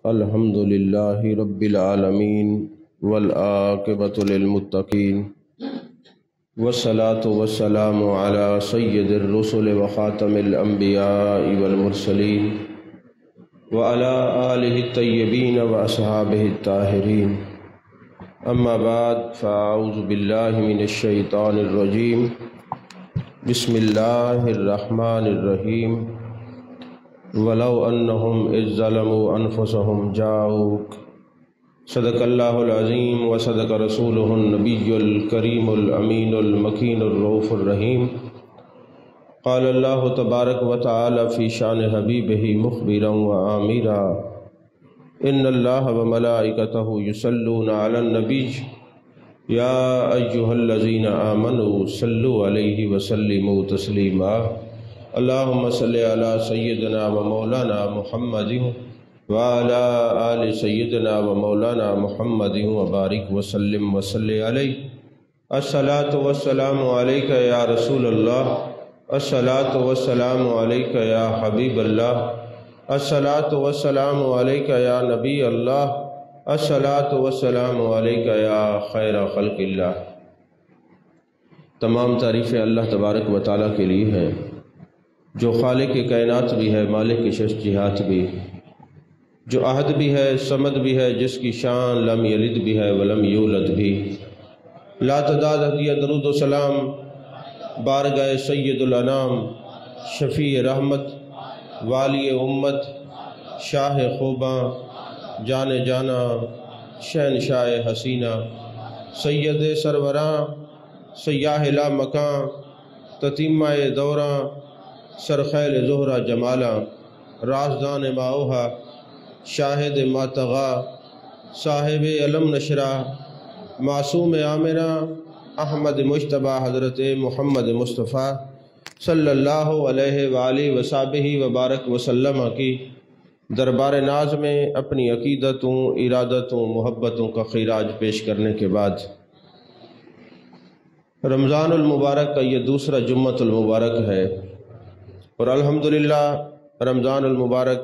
الحمد لله رب العالمين والعاقبة للمتقين والصلاة والسلام على سيد الرسل وخاتم الأنبياء والمرسلين وعلى آله الطيبين وأصحابه الطاهرين. أما بعد فأعوذ بالله من الشيطان الرجيم. بسم الله الرحمن الرحيم. ولو أنهم إذ ظلموا أنفسهم جاءوك. صدق الله العظيم وصدق رسوله النبي الكريم الأمين المكين الرؤوف الرحيم. قال الله تبارك وتعالى في شان حبيبه مخبرا وآمرا إن الله وملائكته يصلون على النبي يا أيها الذين آمنوا صلوا عليه وسلموا تسليما. اللهم صل على سيدنا ومولانا محمد وعلى آل سيدنا ومولانا محمد وبارك وسلم وصل عليه. الصلاة والسلام عليك يا رسول الله. الصلاة والسلام عليك يا حبيب الله. الصلاة والسلام عليك يا نبي الله. الصلاة والسلام عليك يا خیر خلق اللہ. تمام تعریفیں اللہ تبارک و تعالیٰ کے لیے ہیں جو خالق کائنات بھی ہے، مالک شخصیات بھی، جو احد بھی ہے، صمد بھی ہے، جس کی شان لم یلد بھی ہے ولم یولد بھی. لا تعداد ہدیہ درود و سلام بارگاہ سید الانام، شفیع رحمت، والی امت، شاہ خوباں، جان جانا، شہنشاہ حسینہ، سید سروراں، سیاہ لا مکاں، تتیمہ دوراں، سرخیل زہرہ جمالاں، رازدان ماؤہا، شاہد ماتغا، صاحب علم نشرہ، معصوم آمنہ، احمد مجتبہ حضرت محمد مصطفیٰ صلی اللہ علیہ وآلہ وصحبہ وبارک وسلم کی دربار ناز میں اپنی عقیدتوں، ارادتوں، محبتوں کا خراج پیش کرنے کے بعد رمضان المبارک کا یہ دوسرا جمعۃ المبارک ہے، اور الحمدللہ رمضان المبارک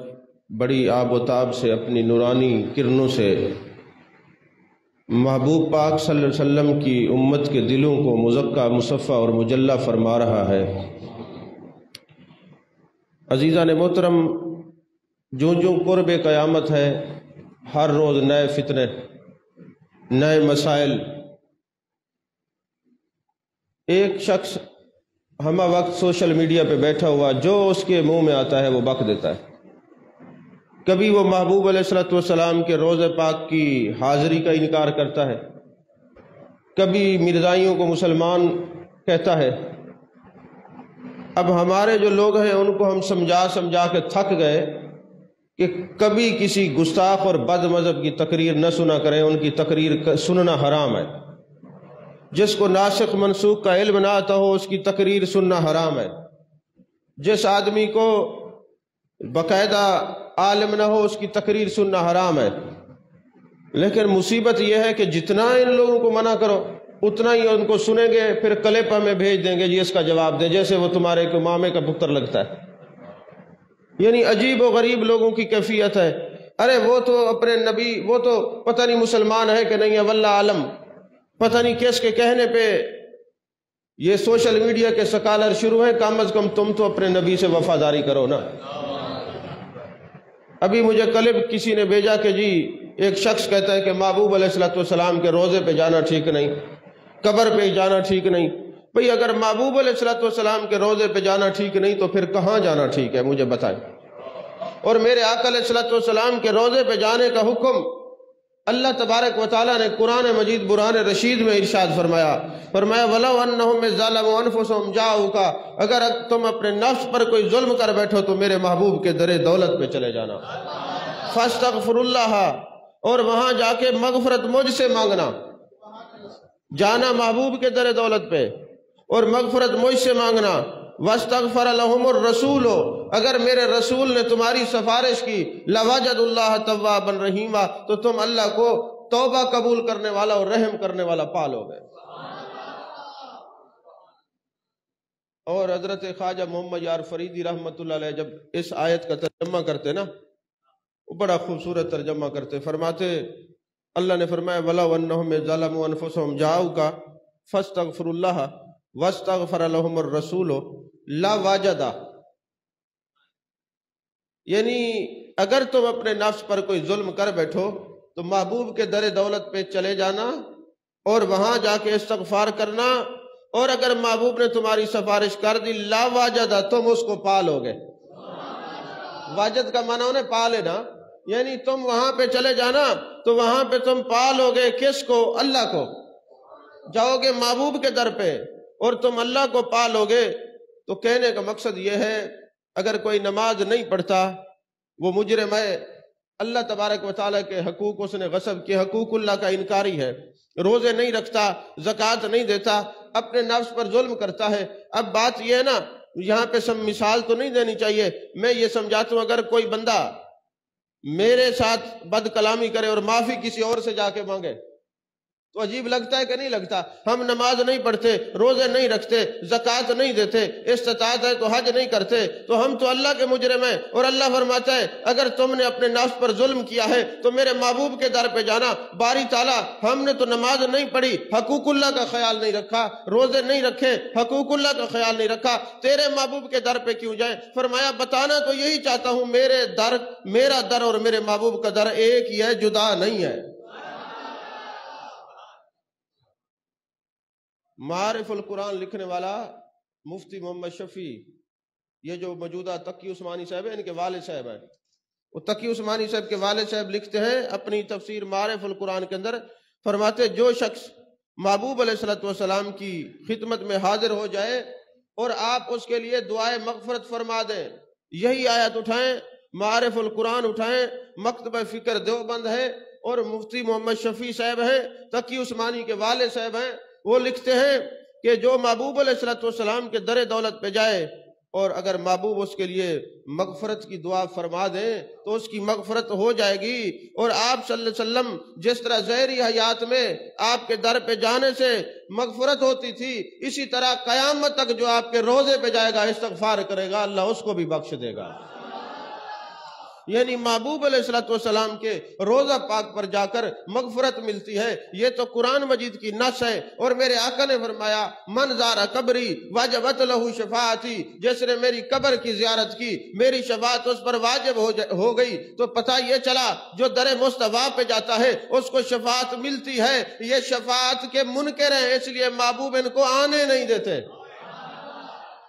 بڑی آب و تاب سے اپنی نورانی کرنوں سے محبوب پاک صلی اللہ علیہ وسلم کی امت کے دلوں کو مزکہ، مصفہ اور مجلہ فرما رہا ہے. عزیزان محترم، جو قرب قیامت ہے، ہر روز نئے فتنے، نئے مسائل. ایک شخص ہمہ وقت سوشل میڈیا پہ بیٹھا ہوا جو اس کے منہ میں آتا ہے وہ بک دیتا ہے. کبھی وہ محبوب علیہ السلام کے روضہ پاک کی حاضری کا انکار کرتا ہے، کبھی مرزائیوں کو مسلمان کہتا ہے. اب ہمارے جو لوگ ہیں ان کو ہم سمجھا کے تھک گئے کہ کبھی کسی گستاخ اور بد مذہب کی تقریر نہ سنا کریں. ان کی تقریر سننا حرام ہے. جس کو ناسخ منسوخ کا علم نہ آتا ہو اس کی تقریر سننا حرام ہے. جس آدمی کو باقاعدہ عالم نہ ہو اس کی تقریر سننا حرام ہے. لیکن مصیبت یہ ہے کہ جتنا ان لوگوں کو منع کرو اتنا ہی ان کو سنیں گے، پھر کلپ ہمیں بھیج دیں گے جی اس کا جواب دیں، جیسے وہ تمہارے کو مامے کا پتر لگتا ہے. یعنی عجیب و غریب لوگوں کی کیفیت ہے. ارے وہ تو اپنے نبی، وہ تو پتہ نہیں مسلمان ہے کہ نہیں ہے، واللہ عالم. پتہ نہیں کس کے کہنے پہ یہ سوشل میڈیا کے سکالر شروع ہیں. کم از کم تم تو اپنے نبی سے وفاداری کرو نا. ابھی مجھے کلپ کسی نے بھیجا کہ جی ایک شخص کہتا ہے کہ محبوب علیہ السلام کے روضے پہ جانا ٹھیک نہیں، قبر پہ جانا ٹھیک نہیں. بھئی اگر محبوب علیہ السلام کے روضے پہ جانا ٹھیک نہیں تو پھر کہاں جانا ٹھیک ہے مجھے بتائیں. اور میرے آقا علیہ السلام کے روضے پہ جانے کا حکم اللہ تبارک و تعالیٰ نے قرآن مجید برہان رشید میں ارشاد فرمایا وَلَوْ أَنَّهُمْ إِذْ ظَلَمُوا أَنفُسَهُمْ جَاءُوكَ. اگر تم اپنے نفس پر کوئی ظلم کر بیٹھو تو میرے محبوب کے در دولت پہ چلے جانا. فَاسْتَغْفِرُ اللَّهَ، اور وہاں جا کے مغفرت مجھ سے مانگنا. جانا محبوب کے در دولت پہ اور مغفرت مجھ سے مانگنا. وَاسْتَغْفَرَ لَهُمُ الرَّسُولُ، اگر میرے رسول نے تمہاری سفارش کی لَوَجَدُ اللَّهَ تَوَّابًا رَحِيمًا، تو تم اللہ کو توبہ قبول کرنے والا اور رحم کرنے والا پالو گے. اور حضرت خواجہ محمد یار فریدی رحمۃ اللہ علیہ جب اس آیت کا ترجمہ کرتے نا وہ بڑا خوبصورت ترجمہ کرتے، فرماتے اللہ نے فرمایا وَلَوْ أَنَّهُمْ ظَلَمُوا أَنفُسَهُمْ جَاءُوكَ فَاسْتَغْفِرُوا اللَّهَ وَاسْتَغْفَرَ لَهُمُ الرَّسُولُ لَوَجَدَ، یعنی اگر تم اپنے نفس پر کوئی ظلم کر بیٹھو تو محبوب کے در دولت پہ چلے جانا اور وہاں جا کے استغفار کرنا، اور اگر محبوب نے تمہاری سفارش کر دی لاواجدہ، تم اس کو پا لو گے۔ واجد کا معنی انہیں پا لینا، یعنی تم وہاں پہ چلے جانا تو وہاں پہ تم پا لو گے کس کو؟ اللہ کو۔ جاؤ گے محبوب کے در پہ اور تم اللہ کو پا لو گے۔ تو کہنے کا مقصد یہ ہے اگر کوئی نماز نہیں پڑھتا وہ مجرم ہے، اللہ تبارک و تعالیٰ کے حقوق اس نے غصب کیے، حقوق اللہ کا انکاری ہے، روزے نہیں رکھتا، زکوٰۃ نہیں دیتا، اپنے نفس پر ظلم کرتا ہے۔ اب بات یہ ہے نا، یہاں پہ سب مثال تو نہیں دینی چاہیے، میں یہ سمجھاتا ہوں اگر کوئی بندہ میرے ساتھ بد کلامی کرے اور معافی کسی اور سے جا کے مانگے تو عجیب لگتا ہے کہ نہیں لگتا؟ ہم نماز نہیں پڑھتے، روزے نہیں رکھتے، زکوٰۃ نہیں دیتے، استطاعت ہے تو حج نہیں کرتے، تو ہم تو اللہ کے مجرم ہیں، اور اللہ فرماتا ہے اگر تم نے اپنے نفس پر ظلم کیا ہے تو میرے محبوب کے در پہ جانا۔ باری تعالیٰ ہم نے تو نماز نہیں پڑھی، حقوق اللہ کا خیال نہیں رکھا، روزے نہیں رکھے، حقوق اللہ کا خیال نہیں رکھا، تیرے محبوب کے در پہ کیوں جائیں؟ فرمایا بتانا تو یہی چاہتا ہوں میرا در اور میرے محبوب کا در ایک ہی ہے، جدا نہیں ہے۔ معارف القرآن لکھنے والا مفتی محمد شفیع، یہ جو موجودہ تقی عثمانی صاحب ہیں ان کے والد صاحب ہیں، وہ تقی عثمانی صاحب کے والد صاحب لکھتے ہیں اپنی تفسیر معارف القرآن کے اندر، فرماتے جو شخص محبوب علیہ السلام کی خدمت میں حاضر ہو جائے اور آپ اس کے لیے دعائے مغفرت فرما دیں، یہی آیت اٹھائیں، معارف القرآن اٹھائیں، مکتبہ فکر دیوبند ہے اور مفتی محمد شفیع صاحب ہیں، تقی عثمانی کے والد صاحب ہیں، وہ لکھتے ہیں کہ جو محبوب علیہ السلام کے در دولت پہ جائے اور اگر محبوب اس کے لیے مغفرت کی دعا فرما دیں تو اس کی مغفرت ہو جائے گی، اور آپ صلی اللہ علیہ وسلم جس طرح ظاہری حیات میں آپ کے در پہ جانے سے مغفرت ہوتی تھی، اسی طرح قیامت تک جو آپ کے روزے پہ جائے گا استغفار کرے گا اللہ اس کو بھی بخش دے گا۔ یعنی محبوب علیہ السلام کے روزہ پاک پر جا کر مغفرت ملتی ہے، یہ تو قرآن مجید کی نص ہے۔ اور میرے آقا نے فرمایا من زار قبری واجبت لہ شفاعتی، جس نے میری قبر کی زیارت کی میری شفاعت اس پر واجب ہو گئی، تو پتہ یہ چلا جو در مصطفیٰ پہ جاتا ہے اس کو شفاعت ملتی ہے۔ یہ شفاعت کے منکر ہیں، اس لیے محبوب ان کو آنے نہیں دیتے،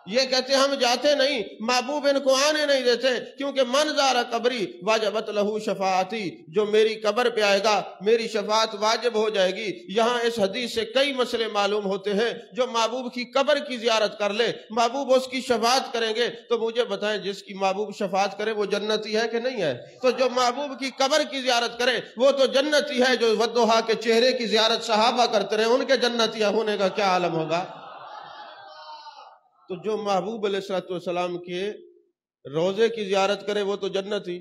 یہ کہتے ہم جاتے نہیں، محبوب ان کو آنے نہیں دیتے، کیونکہ من زار قبری واجبت لہو شفاعتی، جو میری قبر پہ آئے گا میری شفاعت واجب ہو جائے گی۔ یہاں اس حدیث سے کئی مسئلے معلوم ہوتے ہیں، جو محبوب کی قبر کی زیارت کر لے محبوب اس کی شفاعت کریں گے، تو مجھے بتائیں جس کی محبوب شفاعت کرے وہ جنتی ہے کہ نہیں ہے؟ تو جو محبوب کی قبر کی زیارت کرے وہ تو جنتی ہے، جو ودھا کے چہرے کی زیارت صحابہ کرتے رہے ان کے جنتی ہونے کا کیا عالم ہوگا؟ تو جو محبوب علیہ السلام کے روزے کی زیارت کرے وہ تو جنتی،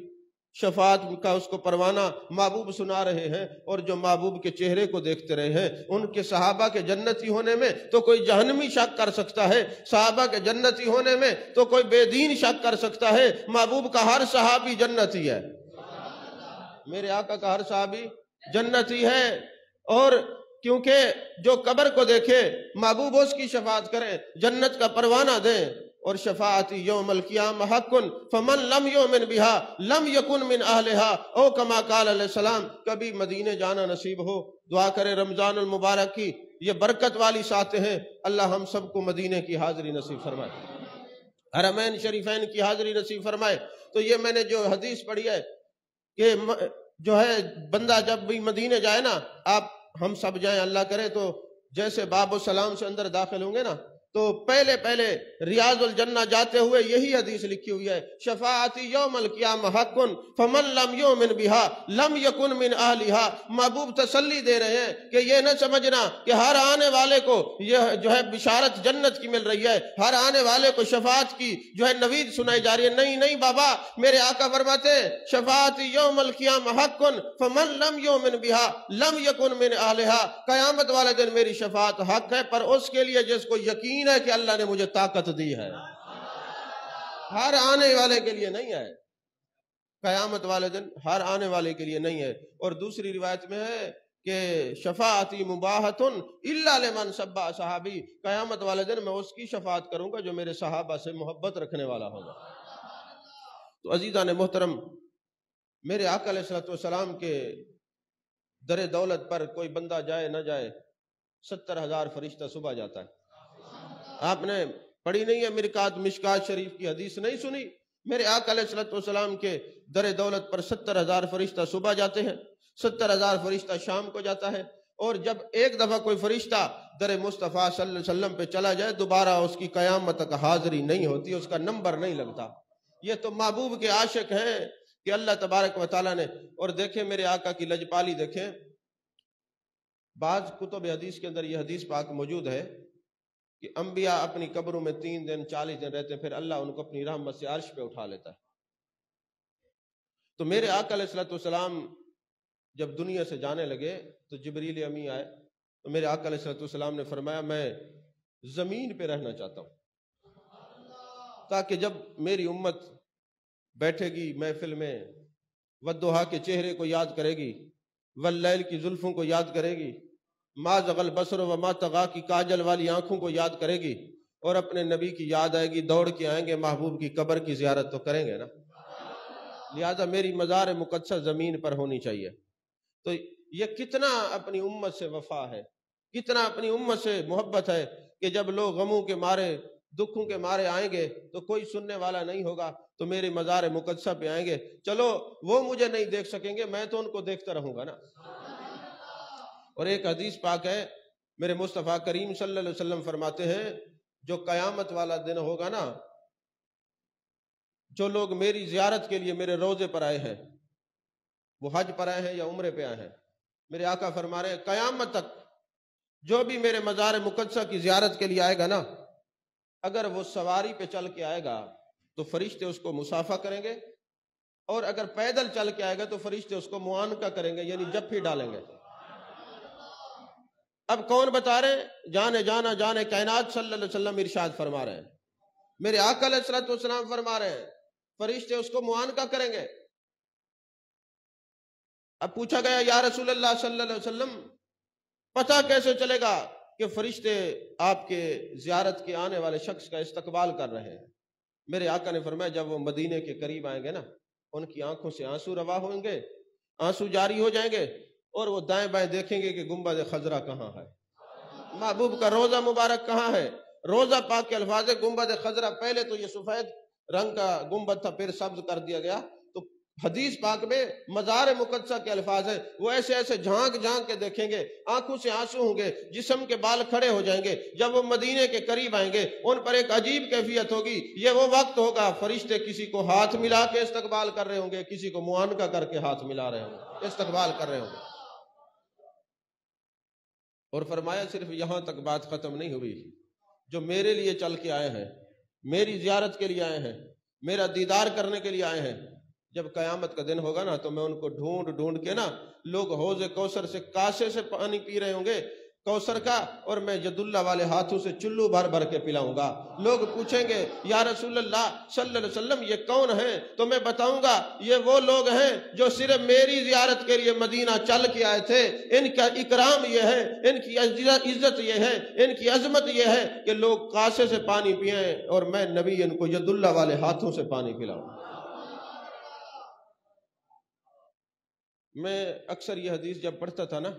شفاعت کا اس کو پروانہ محبوب سنا رہے ہیں، اور جو محبوب کے چہرے کو دیکھتے رہے ہیں ان کے صحابہ کے جنتی ہونے میں تو کوئی جہنمی شک کر سکتا ہے، صحابہ کے جنتی ہونے میں تو کوئی بے دین شک کر سکتا ہے، محبوب کا ہر صحابی جنتی ہے، میرے آقا کا ہر صحابی جنتی ہے۔ اور کیونکہ جو قبر کو دیکھے محبوب اس کی شفاعت کریں، جنت کا پروانہ دیں، اور شفاعتی یوم القیامہ حق فمن لم یؤمن بها لم یکن من اہلها، او کما قال علیہ السلام۔ کبھی مدینے جانا نصیب ہو دعا کرے رمضان المبارک کی، یہ برکت والی ساتیں ہیں، اللہ ہم سب کو مدینے کی حاضری نصیب فرمائے، حرمین شریفین کی حاضری نصیب فرمائے۔ تو یہ میں نے جو حدیث پڑھی ہے کہ جو ہے بندہ جب بھی مدینے جائے نا، آپ ہم سب جائیں اللہ کرے تو جیسے باب السلام سے اندر داخل ہوں گے نا تو پہلے ریاض الجنہ جاتے ہوئے یہی حدیث لکھی ہوئی ہے، شفاعتی یوم القیامہ حق فمن لم یؤمن بها لم یکن من اہلها۔ محبوب تسلی دے رہے ہیں کہ یہ نہ سمجھنا کہ ہر آنے والے کو یہ جو ہے بشارت جنت کی مل رہی ہے، ہر آنے والے کو شفاعت کی جو ہے نوید سنائی جا رہی ہے، نہیں بابا، میرے آقا فرماتے شفاعتی یوم القیامہ حق فمن لم یؤمن بها لم یکن من اہلها، قیامت والے دن میری شفاعت حق ہے، پر اس کے لیے جس کو یقین ہے کہ اللہ نے مجھے طاقت دی ہے، ہر آنے والے کے لیے نہیں ہے۔ قیامت والے دن ہر آنے والے کے لیے نہیں ہے۔ اور دوسری روایت میں ہے کہ شفاعتی مباحۃ الا لمن سبّ صحابی، قیامت والے دن میں اس کی شفاعت کروں گا جو میرے صحابہ سے محبت رکھنے والا ہوگا۔ تو عزیزان محترم، میرے آقا علیہ الصلوۃ والسلام کے در دولت پر کوئی بندہ جائے نہ جائے، 70,000 فرشتہ صبح جاتا ہے۔ آپ نے پڑھی نہیں ہے مرکات مشکات شریف کی حدیث نہیں سنی؟ میرے آقا علیہ الصلوۃ والسلام کے در دولت پر 70,000 فرشتہ صبح جاتے ہیں، 70,000 فرشتہ شام کو جاتا ہے، اور جب ایک دفعہ کوئی فرشتہ در مصطفیٰ صلی اللہ علیہ وسلم پہ چلا جائے دوبارہ اس کی قیامت تک حاضری نہیں ہوتی، اس کا نمبر نہیں لگتا۔ یہ تو محبوب کے عاشق ہیں کہ اللہ تبارک و تعالیٰ نے، اور دیکھیں میرے آقا کی لجپالی دیکھیں، بعض کتب حدیث کے اندر یہ حدیث پاک موجود ہے کہ انبیاء اپنی قبروں میں 3 دن 40 دن رہتے ہیں، پھر اللہ ان کو اپنی رحمت سے عرش پہ اٹھا لیتا ہے۔ تو میرے آقا علیہ الصلوۃ والسلام جب دنیا سے جانے لگے تو جبریل امی آئے، تو میرے آقا علیہ الصلوۃ والسلام نے فرمایا میں زمین پہ رہنا چاہتا ہوں، تاکہ جب میری امت بیٹھے گی محفل میں، والضحیٰ کے چہرے کو یاد کرے گی، واللیل کی زلفوں کو یاد کرے گی، ما زغ البصر وما طغیٰ کی کاجل والی آنکھوں کو یاد کرے گی، اور اپنے نبی کی یاد آئے گی، دوڑ کے آئیں گے، محبوب کی قبر کی زیارت تو کریں گے نا۔ لہذا میری مزار مقدسہ زمین پر ہونی چاہیے۔ تو یہ کتنا اپنی امت سے وفا ہے، کتنا اپنی امت سے محبت ہے کہ جب لوگ غموں کے مارے دکھوں کے مارے آئیں گے تو کوئی سننے والا نہیں ہوگا، تو میرے مزار مقدسہ پہ آئیں گے، چلو وہ مجھے نہیں دیکھ سکیں گے، میں تو ان کو دیکھتا رہوں گا نا۔ اور ایک حدیث پاک ہے، میرے مصطفیٰ کریم صلی اللہ علیہ وسلم فرماتے ہیں جو قیامت والا دن ہوگا نا، جو لوگ میری زیارت کے لیے میرے روضے پر آئے ہیں، وہ حج پر آئے ہیں یا عمرے پہ آئے ہیں، میرے آقا فرما رہے ہیں قیامت تک جو بھی میرے مزار مقدسہ کی زیارت کے لیے آئے گا نا، اگر وہ سواری پہ چل کے آئے گا تو فرشتے اس کو مصافحہ کریں گے، اور اگر پیدل چل کے آئے گا تو فرشتے اس کو معانقہ کریں گے، یعنی جپھی ڈالیں گے۔ اب کون بتا رہے ہیں؟ جانے جانا جانے کائنات صلی اللہ علیہ وسلم ارشاد فرما رہے ہیں، میرے آقا علیہ الصلوۃ والسلام فرما رہے ہیں فرشتے اس کو معانقہ کریں گے۔ اب پوچھا گیا یا رسول اللہ صلی اللہ علیہ وسلم پتہ کیسے چلے گا کہ فرشتے آپ کے زیارت کے آنے والے شخص کا استقبال کر رہے ہیں؟ میرے آقا نے فرمایا جب وہ مدینے کے قریب آئیں گے نا، ان کی آنکھوں سے آنسو روا ہوں گے، آنسو جاری ہو جائیں گے، اور وہ دائیں بائیں دیکھیں گے کہ گنبد خضرا کہاں ہے، محبوب کا روضہ مبارک کہاں ہے۔ روضہ پاک کے الفاظ گنبد خضرا، پہلے تو یہ سفید رنگ کا گنبد تھا، پھر سبز کر دیا گیا، تو حدیث پاک میں مزار مقدسہ کے الفاظ ہیں، وہ ایسے ایسے جھانک جھانک کے دیکھیں گے، آنکھوں سے آنسو ہوں گے، جسم کے بال کھڑے ہو جائیں گے۔ جب وہ مدینے کے قریب آئیں گے ان پر ایک عجیب کیفیت ہوگی، یہ وہ وقت ہوگا فرشتے کسی کو ہاتھ ملا کے استقبال کر رہے ہوں گے، کسی کو معانقہ کر کے ہاتھ ملا رہے ہوں گے، استقبال کر رہے ہوں گے۔ اور فرمایا صرف یہاں تک بات ختم نہیں ہوئی، جو میرے لیے چل کے آئے ہیں، میری زیارت کے لیے آئے ہیں، میرا دیدار کرنے کے لیے آئے ہیں، جب قیامت کا دن ہوگا نا تو میں ان کو ڈھونڈ ڈھونڈ کے نا، لوگ حوض کوثر سے کاسے سے پانی پی رہے ہوں گے کوثر کا، اور میں ید اللہ والے ہاتھوں سے چلو بھر بھر کے پلاؤں گا۔ لوگ پوچھیں گے یا رسول اللہ صلی اللہ علیہ وسلم یہ کون ہیں؟ تو میں بتاؤں گا یہ وہ لوگ ہیں جو صرف میری زیارت کے لیے مدینہ چل کے آئے تھے، ان کا اکرام یہ ہے، ان کی عزت یہ ہے، ان کی عظمت یہ ہے کہ لوگ کاسے سے پانی پئیں اور میں نبی ان کو ید اللہ والے ہاتھوں سے پانی پلاؤں۔ میں اکثر یہ حدیث جب پڑھتا تھا نا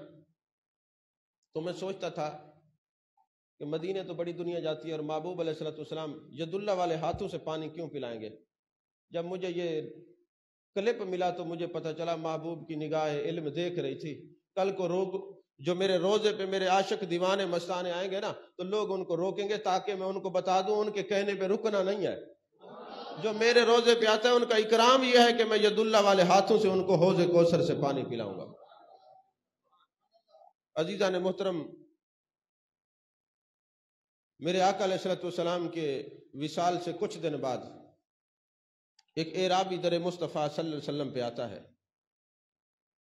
تو میں سوچتا تھا کہ مدینے تو بڑی دنیا جاتی ہے اور محبوب علیہ الصلوۃ والسلام ید اللہ والے ہاتھوں سے پانی کیوں پلائیں گے؟ جب مجھے یہ کلپ ملا تو مجھے پتہ چلا محبوب کی نگاہ علم دیکھ رہی تھی، کل کو جو میرے روزے پہ میرے عاشق دیوانے مستانے آئیں گے نا تو لوگ ان کو روکیں گے تاکہ میں ان کو بتا دوں ان کے کہنے پہ رکنا نہیں ہے، جو میرے روزے پہ آتا ہے ان کا اکرام یہ ہے کہ میں ید اللہ والے ہاتھوں سے ان کو حوض کوثر سے پانی پلاؤں گا۔ عزیزان محترم، میرے آقا علیہ الصلوۃ والسلام کے وصال سے کچھ دن بعد ایک اعرابی در مصطفیٰ صلی اللہ علیہ وسلم پہ آتا ہے،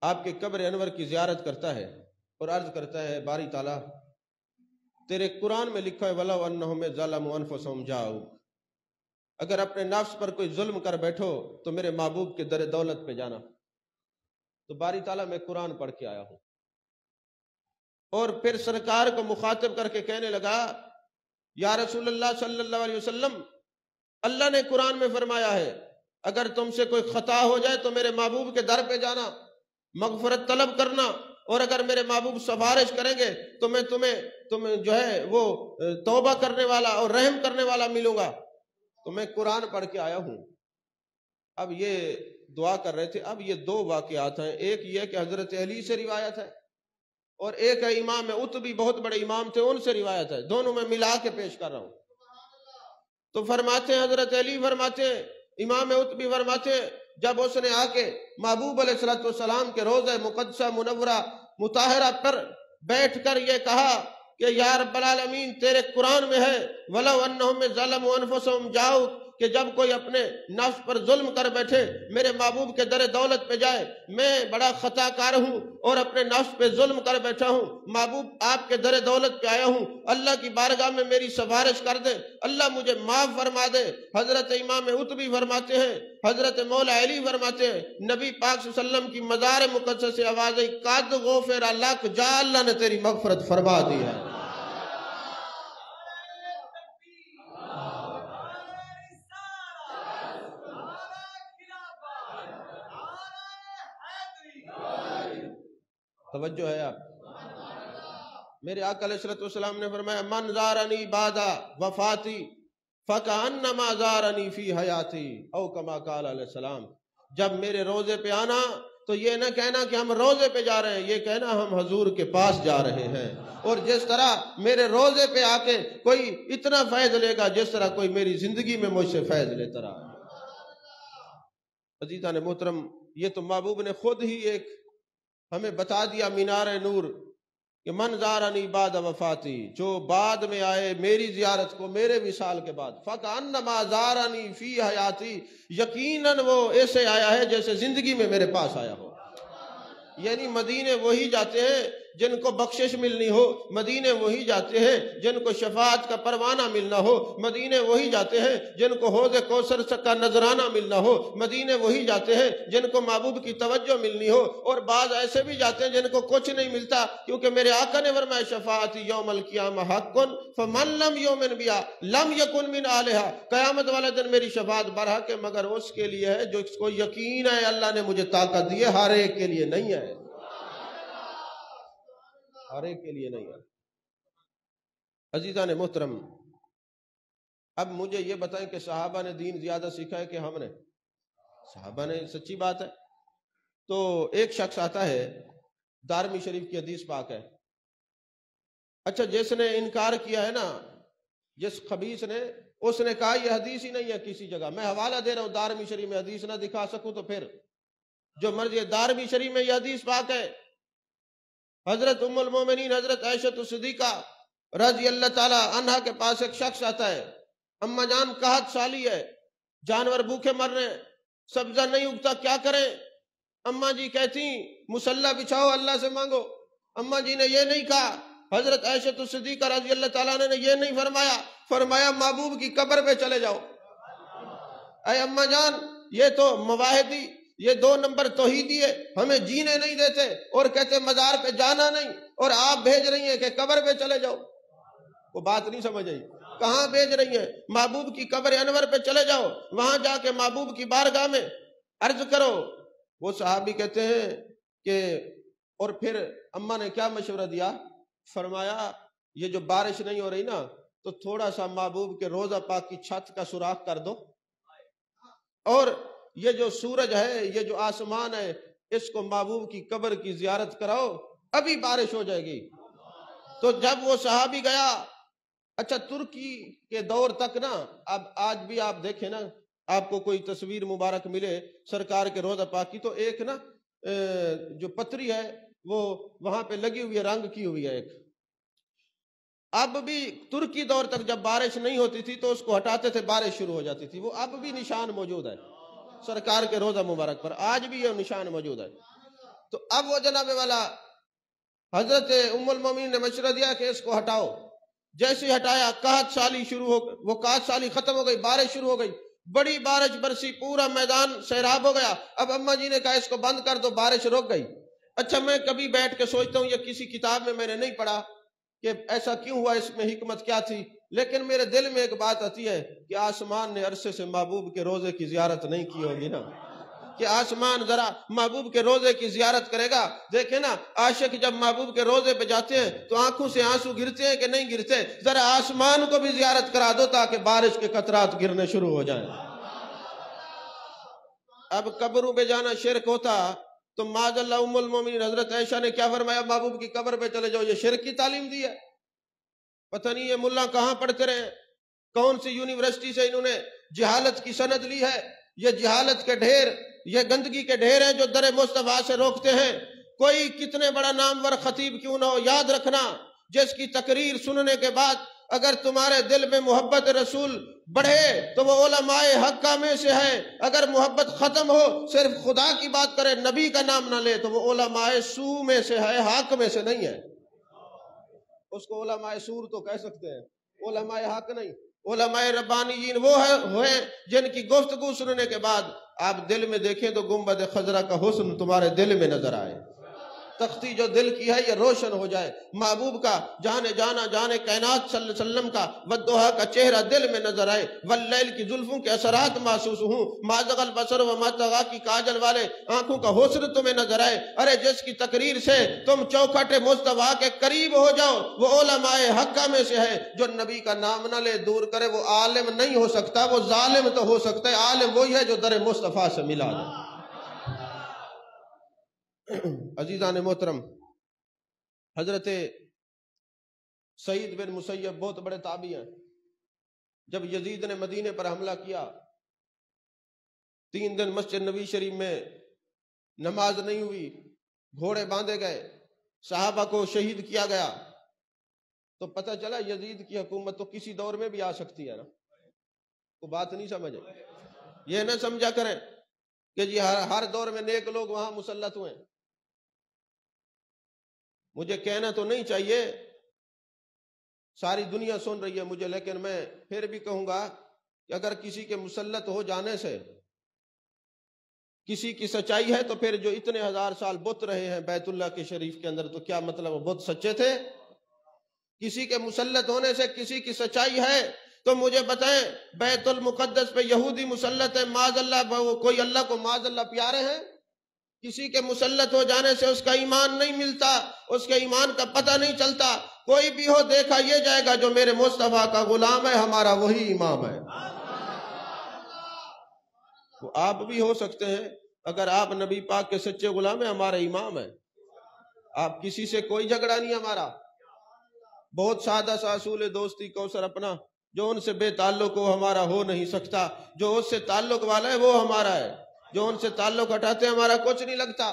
آپ کے قبر انور کی زیارت کرتا ہے اور عرض کرتا ہے باری تعالیٰ تیرے قرآن میں لکھا ہے وَلَوْ أَنَّهُمْ ظَلَمُوا أَنفُسَهُمْ جَاءُوكَ، اگر اپنے نفس پر کوئی ظلم کر بیٹھو تو میرے محبوب کے در دولت پہ جانا۔ تو باری تعالیٰ میں قرآن پڑھ کے آیا ہوں۔ اور پھر سرکار کو مخاطب کر کے کہنے لگا، یا رسول اللہ صلی اللہ علیہ وسلم، اللہ نے قرآن میں فرمایا ہے اگر تم سے کوئی خطا ہو جائے تو میرے محبوب کے در پہ جانا، مغفرت طلب کرنا، اور اگر میرے محبوب سفارش کریں گے تو میں تمہیں جو ہے وہ توبہ کرنے والا اور رحم کرنے والا ملوں گا۔ تو میں قرآن پڑھ کے آیا ہوں۔ اب یہ دعا کر رہے تھے۔ اب یہ دو واقعات ہیں، ایک یہ کہ حضرت علی سے روایت ہے، اور ایک ہے امام عتبی، بہت بڑے امام تھے، ان سے روایت ہے۔ دونوں میں ملا کے پیش کر رہا ہوں۔ تو فرماتے ہیں حضرت علی فرماتے ہیں، امام عتبی فرماتے ہیں، جب اس نے آ کے محبوب علیہ السلام کے روضہ مقدسہ منورہ مطہرہ پر بیٹھ کر یہ کہا کہ یا رب العالمین، تیرے قرآن میں ہے وَلَوْ أَنَّهُمْ ظَلَمُوا أَنفُسَهُمْ جَاءُوكَ، کہ جب کوئی اپنے نفس پر ظلم کر بیٹھے میرے محبوب کے در دولت پہ جائے، میں بڑا خطا کار ہوں اور اپنے نفس پہ ظلم کر بیٹھا ہوں، محبوب آپ کے در دولت پہ آیا ہوں، اللہ کی بارگاہ میں میری سفارش کر دے، اللہ مجھے معاف فرما دے۔ حضرت امام عتبی فرماتے ہیں، حضرت مولا علی فرماتے ہیں، نبی پاک صلی اللہ علیہ وسلم کی مزار مقدس سے آواز آئی، قد غفر لک، جا اللہ نے تیری مغفرت فرما دی ہے۔ توجہ ہے آپ؟ میرے آقا علیہ السلام نے فرمایا، من زارنی بعد وفاتی فکأنما زارنی فی حیاتی، او کما قال علیہ السلام۔ جب میرے روزے پہ آنا تو یہ نہ کہنا کہ ہم روزے پہ جا رہے ہیں، یہ کہنا ہم حضور کے پاس جا رہے ہیں۔ اور جس طرح میرے روزے پہ آ کے کوئی اتنا فیض لے گا جس طرح کوئی میری زندگی میں مجھ سے فیض لیتا رہا۔ عزیزان محترم، یہ تو محبوب نے خود ہی ایک ہمیں بتا دیا مینار نور کہ من زارنی بعد وفاتی، جو بعد میں آئے میری زیارت کو میرے وصال کے بعد، فکأنما زارنی فی حیاتی، یقیناً وہ ایسے آیا ہے جیسے زندگی میں میرے پاس آیا ہو۔ یعنی مدینے وہی جاتے ہیں جن کو بخشش ملنی ہو، مدینے وہی جاتے ہیں جن کو شفاعت کا پروانہ ملنا ہو، مدینے وہی جاتے ہیں جن کو حوض کوثر کا نذرانہ ملنا ہو، مدینے وہی جاتے ہیں جن کو محبوب کی توجہ ملنی ہو، اور بعض ایسے بھی جاتے ہیں جن کو کچھ نہیں ملتا، کیونکہ میرے آقا نے فرمایا شفاعتی یوم القیامہ حق فمن لم یؤمن بہا لم یکن من اہلہا، قیامت والے دن میری شفاعت برحق ہے مگر اس کے لیے ہے جو اس کو یقین ہے اللہ نے مجھے طاقت دی ہے، ہر ایک کے لیے نہیں ہے، ہر ایک کے لیے نہیں ہے۔ عزیزان محترم، اب مجھے یہ بتائیں کہ صحابہ نے دین زیادہ سیکھا ہے کہ ہم نے؟ صحابہ نے، سچی بات ہے۔ تو ایک شخص آتا ہے، دارمی شریف کی حدیث پاک ہے، اچھا جس نے انکار کیا ہے نا، جس خبیث نے، اس نے کہا یہ حدیث ہی نہیں ہے کسی جگہ، میں حوالہ دے رہا ہوں، دارمی شریف میں حدیث نہ دکھا سکوں تو پھر جو مرضی ہے، دارمی شریف میں یہ حدیث پاک ہے۔ حضرت ام المومنین حضرت عائشہ صدیقہ رضی اللہ تعالی عنہا کے پاس ایک شخص آتا ہے، اماں جان قحط سالی ہے، جانور بھوکے مر رہے ہیں، سبزہ نہیں اگتا، کیا کریں؟ اماں جی کہتی مصلی بچھاؤ، اللہ سے مانگو۔ اماں جی نے یہ نہیں کہا، حضرت عائشہ صدیقہ رضی اللہ تعالیٰ عنہ نے یہ نہیں فرمایا، فرمایا محبوب کی قبر پہ چلے جاؤ۔ اے اماں جان، یہ تو مواحدی، یہ 2 نمبر توحیدی ہے، ہمیں جینے نہیں دیتے اور کہتے مزار پہ جانا نہیں، اور آپ بھیج رہی ہیں کہ قبر پہ چلے جاؤ۔ وہ بات نہیں سمجھ آئی، کہاں بھیج رہی ہیں؟ محبوب کی قبر انور پہ چلے جاؤ، وہاں جا کے محبوب کی بارگاہ میں عرض کرو۔ وہ صحابی کہتے ہیں کہ اور پھر اماں نے کیا مشورہ دیا؟ فرمایا یہ جو بارش نہیں ہو رہی نا، تو تھوڑا سا محبوب کے روضہ پاک کی چھت کا سوراخ کر دو، اور یہ جو سورج ہے، یہ جو آسمان ہے، اس کو محبوب کی قبر کی زیارت کراؤ، ابھی بارش ہو جائے گی۔ تو جب وہ صحابی گیا، اچھا ترکی کے دور تک نا، اب آج بھی آپ دیکھیں نا، آپ کو کوئی تصویر مبارک ملے سرکار کے روضہ پاک کی، تو ایک نا جو پتری ہے وہ وہاں پہ لگی ہوئی ہے، رنگ کی ہوئی ہے ایک۔ اب بھی ترکی دور تک جب بارش نہیں ہوتی تھی تو اس کو ہٹاتے تھے، بارش شروع ہو جاتی تھی، وہ اب بھی نشان موجود ہے سرکار کے روضہ مبارک پر، آج بھی یہ نشان موجود ہے۔ تو اب وہ جناب والا حضرت ام المومنین نے مشورہ دیا کہ اس کو ہٹاؤ۔ جیسے ہٹایا، قحط سالی شروع ہو گئی، وہ قحط سالی ختم ہو گئی، بارش شروع ہو گئی۔ بڑی بارش برسی، پورا میدان سیراب ہو گیا۔ اب اماں جی نے کہا اس کو بند کر دو، بارش رک گئی۔ اچھا میں کبھی بیٹھ کے سوچتا ہوں، یہ کسی کتاب میں نے نہیں پڑھا کہ ایسا کیوں ہوا، اس میں حکمت کیا تھی، لیکن میرے دل میں ایک بات آتی ہے کہ آسمان نے عرصے سے محبوب کے روزے کی زیارت نہیں کی ہوگی نا، کہ آسمان ذرا محبوب کے روزے کی زیارت کرے گا۔ دیکھیں نا، عاشق جب محبوب کے روزے پہ جاتے ہیں تو آنکھوں سے آنسو گرتے ہیں کہ نہیں گرتے؟ ذرا آسمان کو بھی زیارت کرا دو تاکہ بارش کے قطرات گرنے شروع ہو جائیں۔ اب قبروں پہ جانا شرک ہوتا تو معاذ اللہ ام المومنین حضرت عائشہ نے کیا فرمایا؟ محبوب کی قبر پہ چلے جاؤ۔ یہ شرک کی تعلیم دی ہے؟ پتہ نہیں یہ ملا کہاں پڑھتے رہے، کون سی یونیورسٹی سے انہوں نے جہالت کی سند لی ہے۔ یہ جہالت کے ڈھیر، یہ گندگی کے ڈھیر ہیں جو در مصطفیٰ سے روکتے ہیں۔ کوئی کتنے بڑا نامور خطیب کیوں نہ ہو، یاد رکھنا جس کی تقریر سننے کے بعد اگر تمہارے دل میں محبت رسول بڑھے تو وہ علماء حقہ میں سے ہے، اگر محبت ختم ہو صرف خدا کی بات کرے نبی کا نام نہ لے تو وہ علماء سو میں سے ہے، حق میں سے نہیں ہے۔ اس کو علماء سور تو کہہ سکتے ہیں، علماء حق نہیں۔ علماء ربانیین وہ ہیں جن کی گفتگو سننے کے بعد آپ دل میں دیکھیں تو گنبد خضرا کا حسن تمہارے دل میں نظر آئے، تختی جو دل کی ہے یہ روشن ہو جائے، محبوب کا جانے جانا جانے کائنات صلی اللہ علیہ وسلم کا والضحیٰ کا چہرہ دل میں نظر آئے، واللیل کی زلفوں کے اثرات محسوس ہوں، ما زغ البصر وما طغیٰ کی کاجل والے آنکھوں کا حسن تمہیں نظر آئے۔ ارے جس کی تقریر سے تم چوکھٹ مصطفیٰ کے قریب ہو جاؤ وہ علماء حقہ میں سے ہے۔ جو نبی کا نام نہ لے دور کرے وہ عالم نہیں ہو سکتا، وہ ظالم تو ہو سکتا ہے، عالم وہی ہے جو در مصطفیٰ سے ملا جائے۔ عزیزان محترم، حضرت سعید بن مسیب بہت بڑے تابعی ہیں۔ جب یزید نے مدینے پر حملہ کیا، 3 دن مسجد نبی شریف میں نماز نہیں ہوئی، گھوڑے باندھے گئے، صحابہ کو شہید کیا گیا، تو پتہ چلا یزید کی حکومت تو کسی دور میں بھی آ سکتی ہے نا۔ وہ بات نہیں سمجھے، یہ نہ سمجھا کریں کہ جی ہر دور میں نیک لوگ وہاں مسلط ہوئے۔ مجھے کہنا تو نہیں چاہیے، ساری دنیا سن رہی ہے مجھے، لیکن میں پھر بھی کہوں گا کہ اگر کسی کے مسلط ہو جانے سے کسی کی سچائی ہے تو پھر جو اتنے 1000 سال بت رہے ہیں بیت اللہ کے شریف کے اندر، تو کیا مطلب وہ بت سچے تھے؟ کسی کے مسلط ہونے سے کسی کی سچائی ہے تو مجھے بتائیں، بیت المقدس پہ یہودی مسلط ہے، معاذ اللہ، کوئی اللہ کو معاذ اللہ پیارے ہیں؟ کسی کے مسلط ہو جانے سے اس کا ایمان نہیں ملتا، اس کے ایمان کا پتہ نہیں چلتا۔ کوئی بھی ہو دیکھا یہ جائے گا جو میرے مصطفیٰ کا غلام ہے، ہمارا وہی امام ہے۔ تو آپ بھی ہو سکتے ہیں، اگر آپ نبی پاک کے سچے غلام ہیں، ہمارا امام ہے۔ آپ کسی سے کوئی جھگڑا نہیں ہمارا، بہت سادہ سا اصول دوستی کوثر اپنا، جو ان سے بے تعلق ہو ہمارا ہو نہیں سکتا، جو اس سے تعلق والا ہے وہ ہمارا ہے، جو ان سے تعلق ہٹاتے ہیں ہمارا کچھ نہیں لگتا۔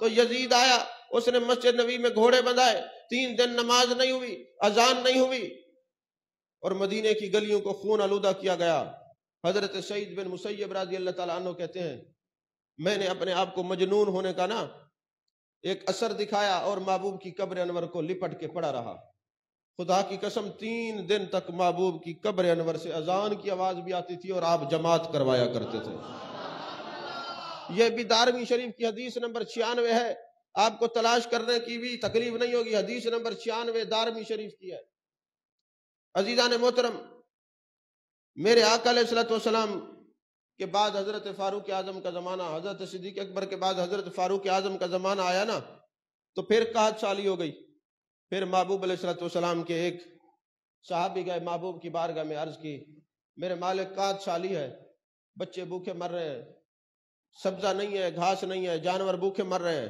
تو یزید آیا، اس نے مسجد نبی میں گھوڑے بندھائے، 3 دن نماز نہیں ہوئی، اذان نہیں ہوئی، اور مدینے کی گلیوں کو خون آلودہ کیا گیا۔ حضرت سعید بن مسیب رضی اللہ تعالیٰ عنہ کہتے ہیں، میں نے اپنے آپ کو مجنون ہونے کا نا ایک اثر دکھایا اور محبوب کی قبر انور کو لپٹ کے پڑا رہا۔ خدا کی قسم 3 دن تک محبوب کی قبر انور سے اذان کی آواز بھی آتی تھی اور آپ جماعت کروایا کرتے تھے۔ یہ بھی دارمی شریف کی حدیث نمبر 96 ہے، آپ کو تلاش کرنے کی بھی تکلیف نہیں ہوگی، حدیث نمبر 96 دارمی شریف کی ہے۔ عزیزان محترم، میرے آقا علیہ السلام کے بعد حضرت فاروق اعظم کا زمانہ، حضرت صدیق اکبر کے بعد حضرت فاروق اعظم کا زمانہ آیا نا، تو پھر قحط سالی ہو گئی۔ پھر محبوب علیہ السلام کے ایک صحابی گئے محبوب کی بارگاہ میں، عرض کی، میرے مالک قحط سالی ہے، بچے بھوکے مر رہے ہیں، سبزہ نہیں ہے، گھاس نہیں ہے، جانور بھوکے مر رہے ہیں،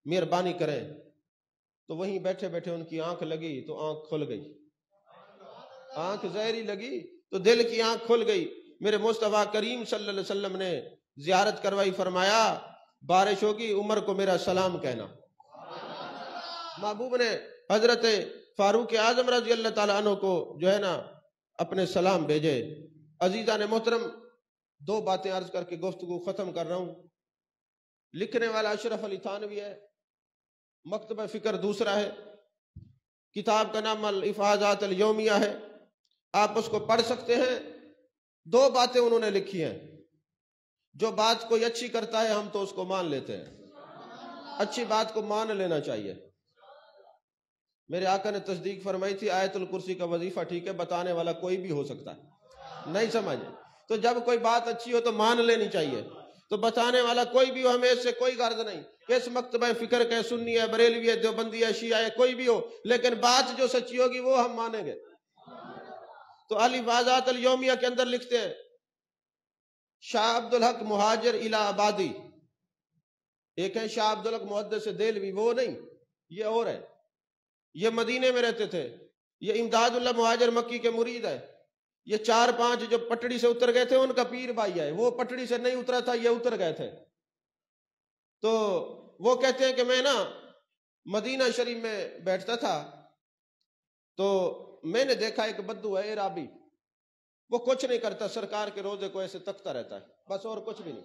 مہربانی کریں۔ تو وہیں بیٹھے بیٹھے ان کی آنکھ لگی تو آنکھ کھل گئی، آنکھ زہری لگی تو دل کی آنکھ کھل گئی۔ میرے مصطفیٰ کریم صلی اللہ علیہ وسلم نے زیارت کروائی، فرمایا بارش ہوگی عمر کو میرا سلام کہنا۔ محبوب نے حضرت فاروق اعظم رضی اللہ تعالیٰ عنہ کو جو ہے نا اپنے سلام بھیجے۔ عزیزان محترم، 2 باتیں عرض کر کے گفتگو ختم کر رہا ہوں۔ لکھنے والا اشرف علی تھانوی ہے، مکتبہ فکر دوسرا ہے، کتاب کا نام الافاظات الیومیہ ہے، آپ اس کو پڑھ سکتے ہیں۔ دو باتیں انہوں نے لکھی ہیں. جو بات کوئی اچھی کرتا ہے ہم تو اس کو مان لیتے ہیں، اچھی بات کو مان لینا چاہیے. میرے آقا نے تصدیق فرمائی تھی آیت الکرسی کا وظیفہ ٹھیک ہے، بتانے والا کوئی بھی ہو سکتا ہے. نہیں سمجھے؟ تو جب کوئی بات اچھی ہو تو مان لینی چاہیے. تو بتانے والا کوئی بھی ہو، ہمیں اس سے کوئی غرض نہیں کہ اس مکتبہ فکر کے سنی ہے، بریلوی ہے، دیوبندی ہے، شیعہ ہے، کوئی بھی ہو، لیکن بات جو سچی ہوگی وہ ہم مانیں گے. تو علی بازات الیومیہ کے اندر لکھتے ہیں شاہ عبدالحق مہاجر الی آبادی. ایک ہے شاہ عبدالحق محدث دہلوی، وہ نہیں، یہ اور ہے. یہ مدینے میں رہتے تھے. یہ امداد اللہ مہاجر مکی کے مرید ہے. یہ 4-5 جو پٹڑی سے اتر گئے تھے ان کا پیر بھائی ہے. وہ پٹڑی سے نہیں اترا تھا، یہ اتر گئے تھے. تو وہ کہتے ہیں کہ میں نا مدینہ شریف میں بیٹھتا تھا تو میں نے دیکھا ایک بدو ہے عرابی، وہ کچھ نہیں کرتا، سرکار کے روزے کو ایسے تکتا رہتا ہے بس، اور کچھ بھی نہیں.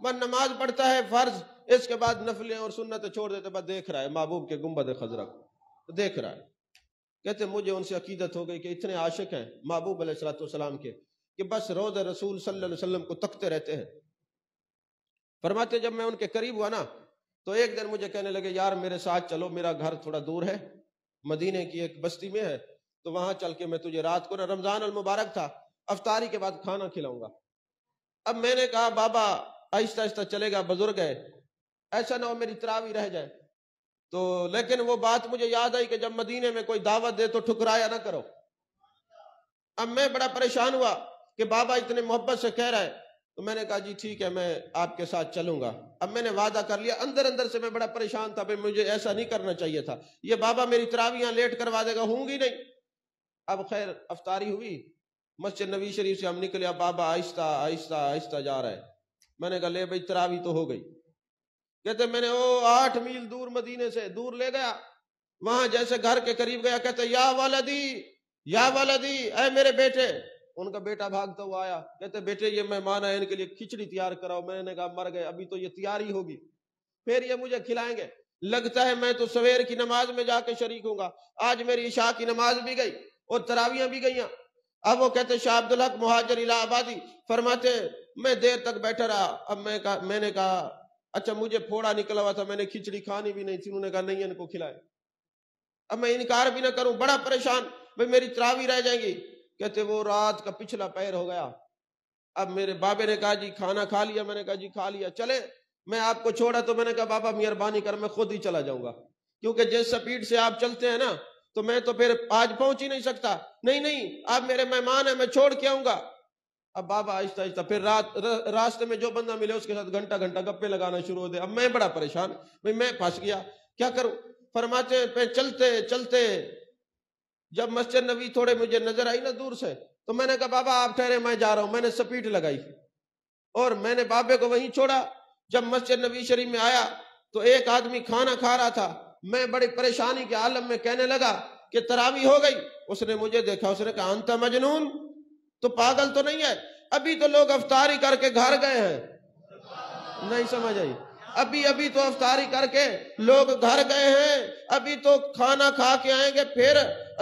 بس نماز پڑھتا ہے فرض، اس کے بعد نفلیں اور سنتیں چھوڑ دیتے، بس دیکھ رہا ہے محبوب کے گنبد خضرا کو دیکھ رہا ہے. کہتے مجھے ان سے عقیدت ہو گئی کہ اتنے عاشق ہیں محبوب علیہ الصلوۃ والسلام کے کہ بس روضہ رسول صلی اللہ علیہ وسلم کو تکتے رہتے ہیں. فرماتے جب میں ان کے قریب ہوا نا تو ایک دن مجھے کہنے لگے یار میرے ساتھ چلو، میرا گھر تھوڑا دور ہے، مدینے کی ایک بستی میں ہے، تو وہاں چل کے میں تجھے رات کو نا، رمضان المبارک تھا، افطاری کے بعد کھانا کھلاؤں گا. اب میں نے کہا بابا آہستہ آہستہ چلے گا، بزرگ ہے، ایسا نہ ہو میری تراوی رہ جائے. تو لیکن وہ بات مجھے یاد آئی کہ جب مدینے میں کوئی دعوت دے تو ٹھکرایا نہ کرو. اب میں بڑا پریشان ہوا کہ بابا اتنے محبت سے کہہ رہا ہے، تو میں نے کہا جی ٹھیک ہے میں آپ کے ساتھ چلوں گا. اب میں نے وعدہ کر لیا، اندر اندر سے میں بڑا پریشان تھا، بھئی مجھے ایسا نہیں کرنا چاہیے تھا، یہ بابا میری تراویاں لیٹ کروا دے گا، ہوں گی نہیں. اب خیر افطاری ہوئی، مسجد نبی شریف سے ہم نکلے، اب بابا آہستہ آہستہ آہستہ جا رہا ہے. میں نے کہا لے بھئی تراوی تو ہو گئی. کہتے میں نے 8 میل دور مدینے سے دور لے گیا، وہاں جیسے گھر کے قریب گیا، کہتے یا والدی یا والدی، اے میرے بیٹے. ان کا بیٹا بھاگتا ہوا آیا، کہتے بیٹے یہ مہمان ہے، ان کے لیے کھچڑی تیار کراؤ. میں نے کہا مر گئے، ابھی تو یہ تیاری ہوگی، پھر یہ مجھے کھلائیں گے. لگتا ہے میں تو سویر کی نماز میں جا کے شریک ہوں گا. آج میری عشاء کی نماز بھی گئی اور تراویاں بھی گئیاں. اب وہ کہتے شاہ عبدالحق مہاجر الی آبادی فرماتے میں دیر تک بیٹھا رہا. اب میں نے کہا اچھا مجھے پھوڑا نکلا ہوا تھا، میں نے کھچڑی کھانی بھی نہیں تھی. انہوں نے کہا نہیں ان کو کھلائے. اب میں انکار بھی نہ کروں، بڑا پریشان، بھئی میری تراوی رہ جائیں گی. کہتے وہ رات کا پچھلا پیر ہو گیا. اب میرے بابے نے کہا جی کھانا کھا لیا؟ میں نے کہا جی کھا لیا. چلے میں آپ کو چھوڑا تو میں نے کہا بابا مہربانی کر میں خود ہی چلا جاؤں گا، کیونکہ جس سپیڈ سے آپ چلتے ہیں نا تو میں تو پھر آج پہنچ ہی نہیں سکتا. نہیں آپ میرے مہمان ہیں، میں چھوڑ کے آؤں گا. اب بابا آہستہ آہستہ پھر راستے میں جو بندہ ملے اس کے ساتھ گھنٹہ گھنٹہ گپے لگانا شروع ہو دے. اب میں بڑا پریشان، بھئی میں پھنس گیا، کیا کروں. فرماتے پہ چلتے چلتے جب مسجد نبی تھوڑے مجھے نظر آئی نا دور سے، تو میں نے کہا بابا آپ ٹھہرے میں جا رہا ہوں. میں نے سپیڈ لگائی اور میں نے بابے کو وہیں چھوڑا. جب مسجد نبی شریف میں آیا تو ایک آدمی کھانا کھا رہا تھا. میں بڑی پریشانی کے عالم میں کہنے لگا کہ تراوی ہو گئی. اس نے مجھے دیکھا، اس نے کہا انت مجنون، تو پاگل تو نہیں ہے؟ ابھی تو لوگ افطاری کر کے گھر گئے ہیں. نہیں سمجھ آئی؟ ابھی تو افطاری کر کے لوگ گھر گئے ہیں، ابھی تو کھانا کھا کے آئیں گے، پھر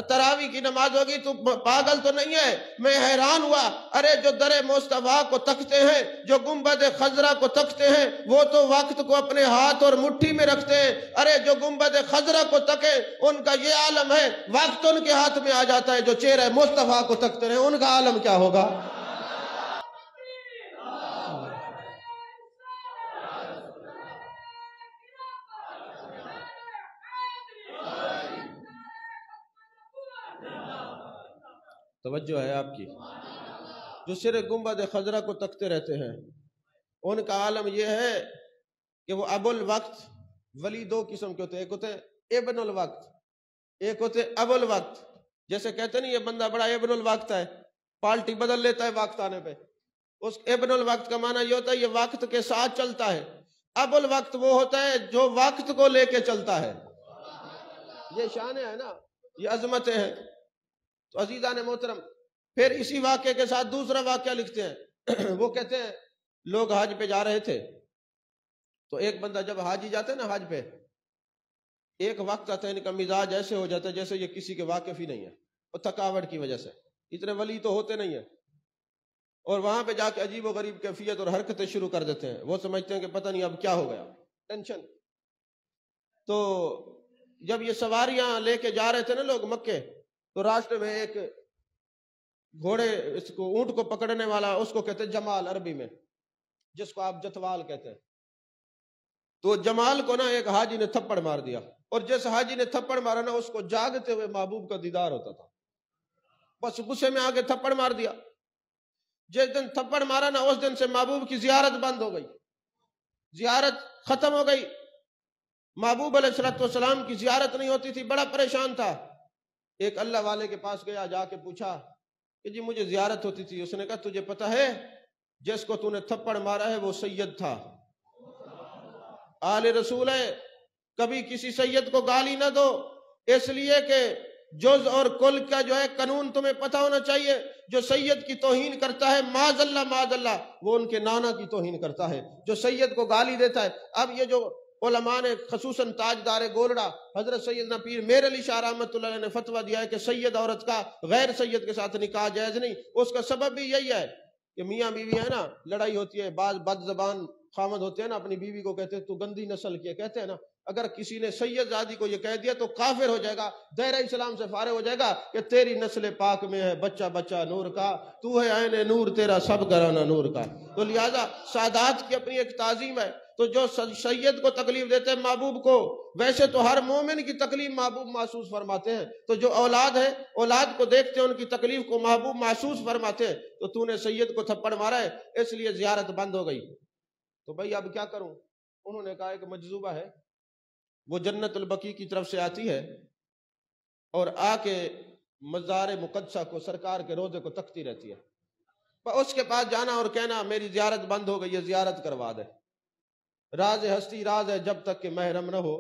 تراوی کی نماز ہوگی. تو پاگل تو نہیں ہے؟ میں حیران ہوا، ارے جو در مصطفیٰ کو تکتے ہیں، جو گنبد خضرا کو تکتے ہیں، وہ تو وقت کو اپنے ہاتھ اور مٹھی میں رکھتے ہیں. ارے جو گنبد خضرا کو تکے ان کا یہ عالم ہے، وقت ان کے ہاتھ میں آ جاتا ہے. جو چہرہ مصطفیٰ کو تکتے ہیں ان کا عالم کیا ہوگا. توجہ ہے آپ کی؟ جو صرف گنبد خضرا کو تکتے رہتے ہیں ان کا عالم یہ ہے کہ وہ ابو الوقت. ولی 2 قسم کے ہوتے ہیں، ایک ہوتے ہیں ابن الوقت، ایک ہوتے ہیں ابو الوقت. جیسے کہتے نہیں یہ بندہ بڑا ابن الوقت ہے، پالٹی بدل لیتا ہے وقت آنے پہ. اس ابن الوقت کا معنی یہ ہوتا ہے یہ وقت کے ساتھ چلتا ہے. ابو الوقت وہ ہوتا ہے جو وقت کو لے کے چلتا ہے. یہ شان ہے نا، یہ عظمتیں ہیں. تو عزیزان محترم، پھر اسی واقعے کے ساتھ دوسرا واقعہ لکھتے ہیں. وہ کہتے ہیں لوگ حج پہ جا رہے تھے تو ایک بندہ جب حاجی جاتے ہیں نا حج پہ، ایک وقت آتا ہے ان کا مزاج ایسے ہو جاتا ہے جیسے یہ کسی کے واقف ہی نہیں ہے، اور تھکاوٹ کی وجہ سے. اتنے ولی تو ہوتے نہیں ہیں. اور وہاں پہ جا کے عجیب و غریب کیفیت اور حرکتیں شروع کر دیتے ہیں. وہ سمجھتے ہیں کہ پتہ نہیں اب کیا ہو گیا، ٹینشن. تو جب یہ سواریاں لے کے جا رہے تھے نا لوگ مکے، تو راستے میں ایک گھوڑے اس کو اونٹ کو پکڑنے والا، اس کو کہتے ہیں جمال عربی میں، جس کو آپ جتوال کہتے ہیں. تو جمال کو نا ایک حاجی نے تھپڑ مار دیا، اور جس حاجی نے تھپڑ مارا نا اس کو جاگتے ہوئے محبوب کا دیدار ہوتا تھا. بس غصے میں آگے تھپڑ مار دیا. جس دن تھپڑ مارا نا اس دن سے محبوب کی زیارت بند ہو گئی، زیارت ختم ہو گئی. محبوب علیہ السلام کی زیارت نہیں ہوتی تھی، بڑا پریشان تھا. ایک اللہ والے کے پاس گیا، جا کے پوچھا کہ جی مجھے زیارت ہوتی تھی. اس نے کہا تجھے پتہ ہے جس کو تو نے تھپڑ مارا ہے وہ سید تھا، آل رسول ہے. کبھی کسی سید کو گالی نہ دو، اس لیے کہ جز اور کل کا جو ہے قانون تمہیں پتہ ہونا چاہیے. جو سید کی توہین کرتا ہے معاذ اللہ وہ ان کے نانا کی توہین کرتا ہے. جو سید کو گالی دیتا ہے، اب یہ جو علماء نے خصوصاً تاجدار گولڑا حضرت سیدنا پیر میر علی شاہ رحمۃ اللہ علیہ نے فتویٰ دیا ہے کہ سید عورت کا غیر سید کے ساتھ نکاح جائز نہیں. اس کا سبب بھی یہی ہے کہ میاں بیوی ہے نا، لڑائی ہوتی ہے، بعض بد زبان خامد ہوتے ہیں نا، اپنی بیوی کو کہتے ہیں تو گندی نسل کی ہے، کہتے ہیں نا. اگر کسی نے سید زادی کو یہ کہہ دیا تو کافر ہو جائے گا، دائرہ اسلام سے فارغ ہو جائے گا کہ تیری نسل پاک میں ہے بچہ بچہ نور کا، تو ہے عین نور تیرا سب گھرانہ نور کا. تو لہٰذا سادات کی اپنی ایک تعظیم ہے. تو جو سید کو تکلیف دیتے ہیں محبوب کو، ویسے تو ہر مومن کی تکلیف محبوب محسوس فرماتے ہیں. تو جو اولاد ہے، اولاد کو دیکھتے ہیں ان کی تکلیف کو محبوب محسوس فرماتے ہیں. تو تو نے سید کو تھپڑ مارا ہے اس لیے زیارت بند ہو گئی. تو بھائی اب کیا کروں؟ انہوں نے کہا ایک مجذوبہ ہے، وہ جنت البقیع کی طرف سے آتی ہے اور آ کے مزار مقدسہ کو، سرکار کے روضے کو تکتی رہتی ہے. اس کے پاس جانا اور کہنا میری زیارت بند ہو گئی ہے، زیارت کروا دے. راز ہستی راز ہے جب تک کہ محرم نہ ہو،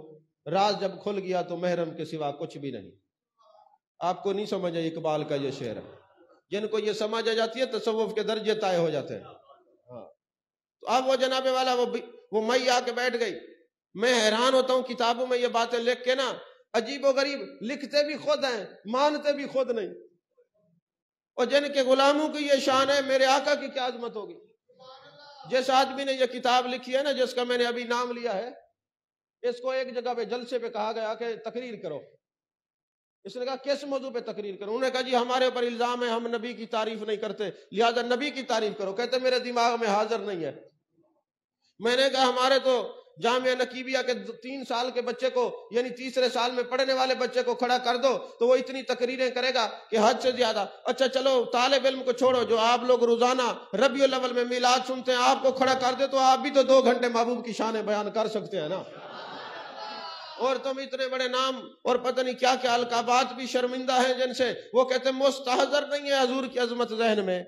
راز جب کھل گیا تو محرم کے سوا کچھ بھی نہیں. آپ کو نہیں سمجھ آئی اقبال کا یہ شعر ہے. جن کو یہ سمجھ آ جاتی ہے تصوف کے درجے طے ہو جاتے ہیں. ہاں. تو اب وہ جناب والا وہ مئی آ کے بیٹھ گئی. میں حیران ہوتا ہوں کتابوں میں یہ باتیں لکھ کے نا، عجیب و غریب، لکھتے بھی خود ہیں مانتے بھی خود نہیں. اور جن کے غلاموں کی یہ شان ہے، میرے آقا کی کیا عظمت ہوگی. جس آدمی نے یہ کتاب لکھی ہے نا، جس کا میں نے ابھی نام لیا ہے، اس کو ایک جگہ پہ جلسے پہ کہا گیا کہ تقریر کرو. اس نے کہا کس موضوع پہ تقریر کروں؟ انہوں نے کہا جی ہمارے اوپر الزام ہے ہم نبی کی تعریف نہیں کرتے، لہذا نبی کی تعریف کرو. کہتے میرے دماغ میں حاضر نہیں ہے. میں نے کہا ہمارے تو جامعہ نقیبیہ کے 3 سال کے بچے کو، یعنی تیسرے سال میں پڑھنے والے بچے کو کھڑا کر دو تو وہ اتنی تقریریں کرے گا کہ حد سے زیادہ. اچھا چلو طالب علم کو چھوڑو، جو آپ لوگ روزانہ ربیع الاول میں میلاد سنتے ہیں، آپ کو کھڑا کر دے تو آپ بھی تو 2 گھنٹے محبوب کی شان بیان کر سکتے ہیں نا. اور تم اتنے بڑے نام اور پتہ نہیں کیا کیا القابات بھی شرمندہ ہیں جن سے وہ کہتے ہیں مستحضر نہیں ہے حضور کی عظمت ذہن میں.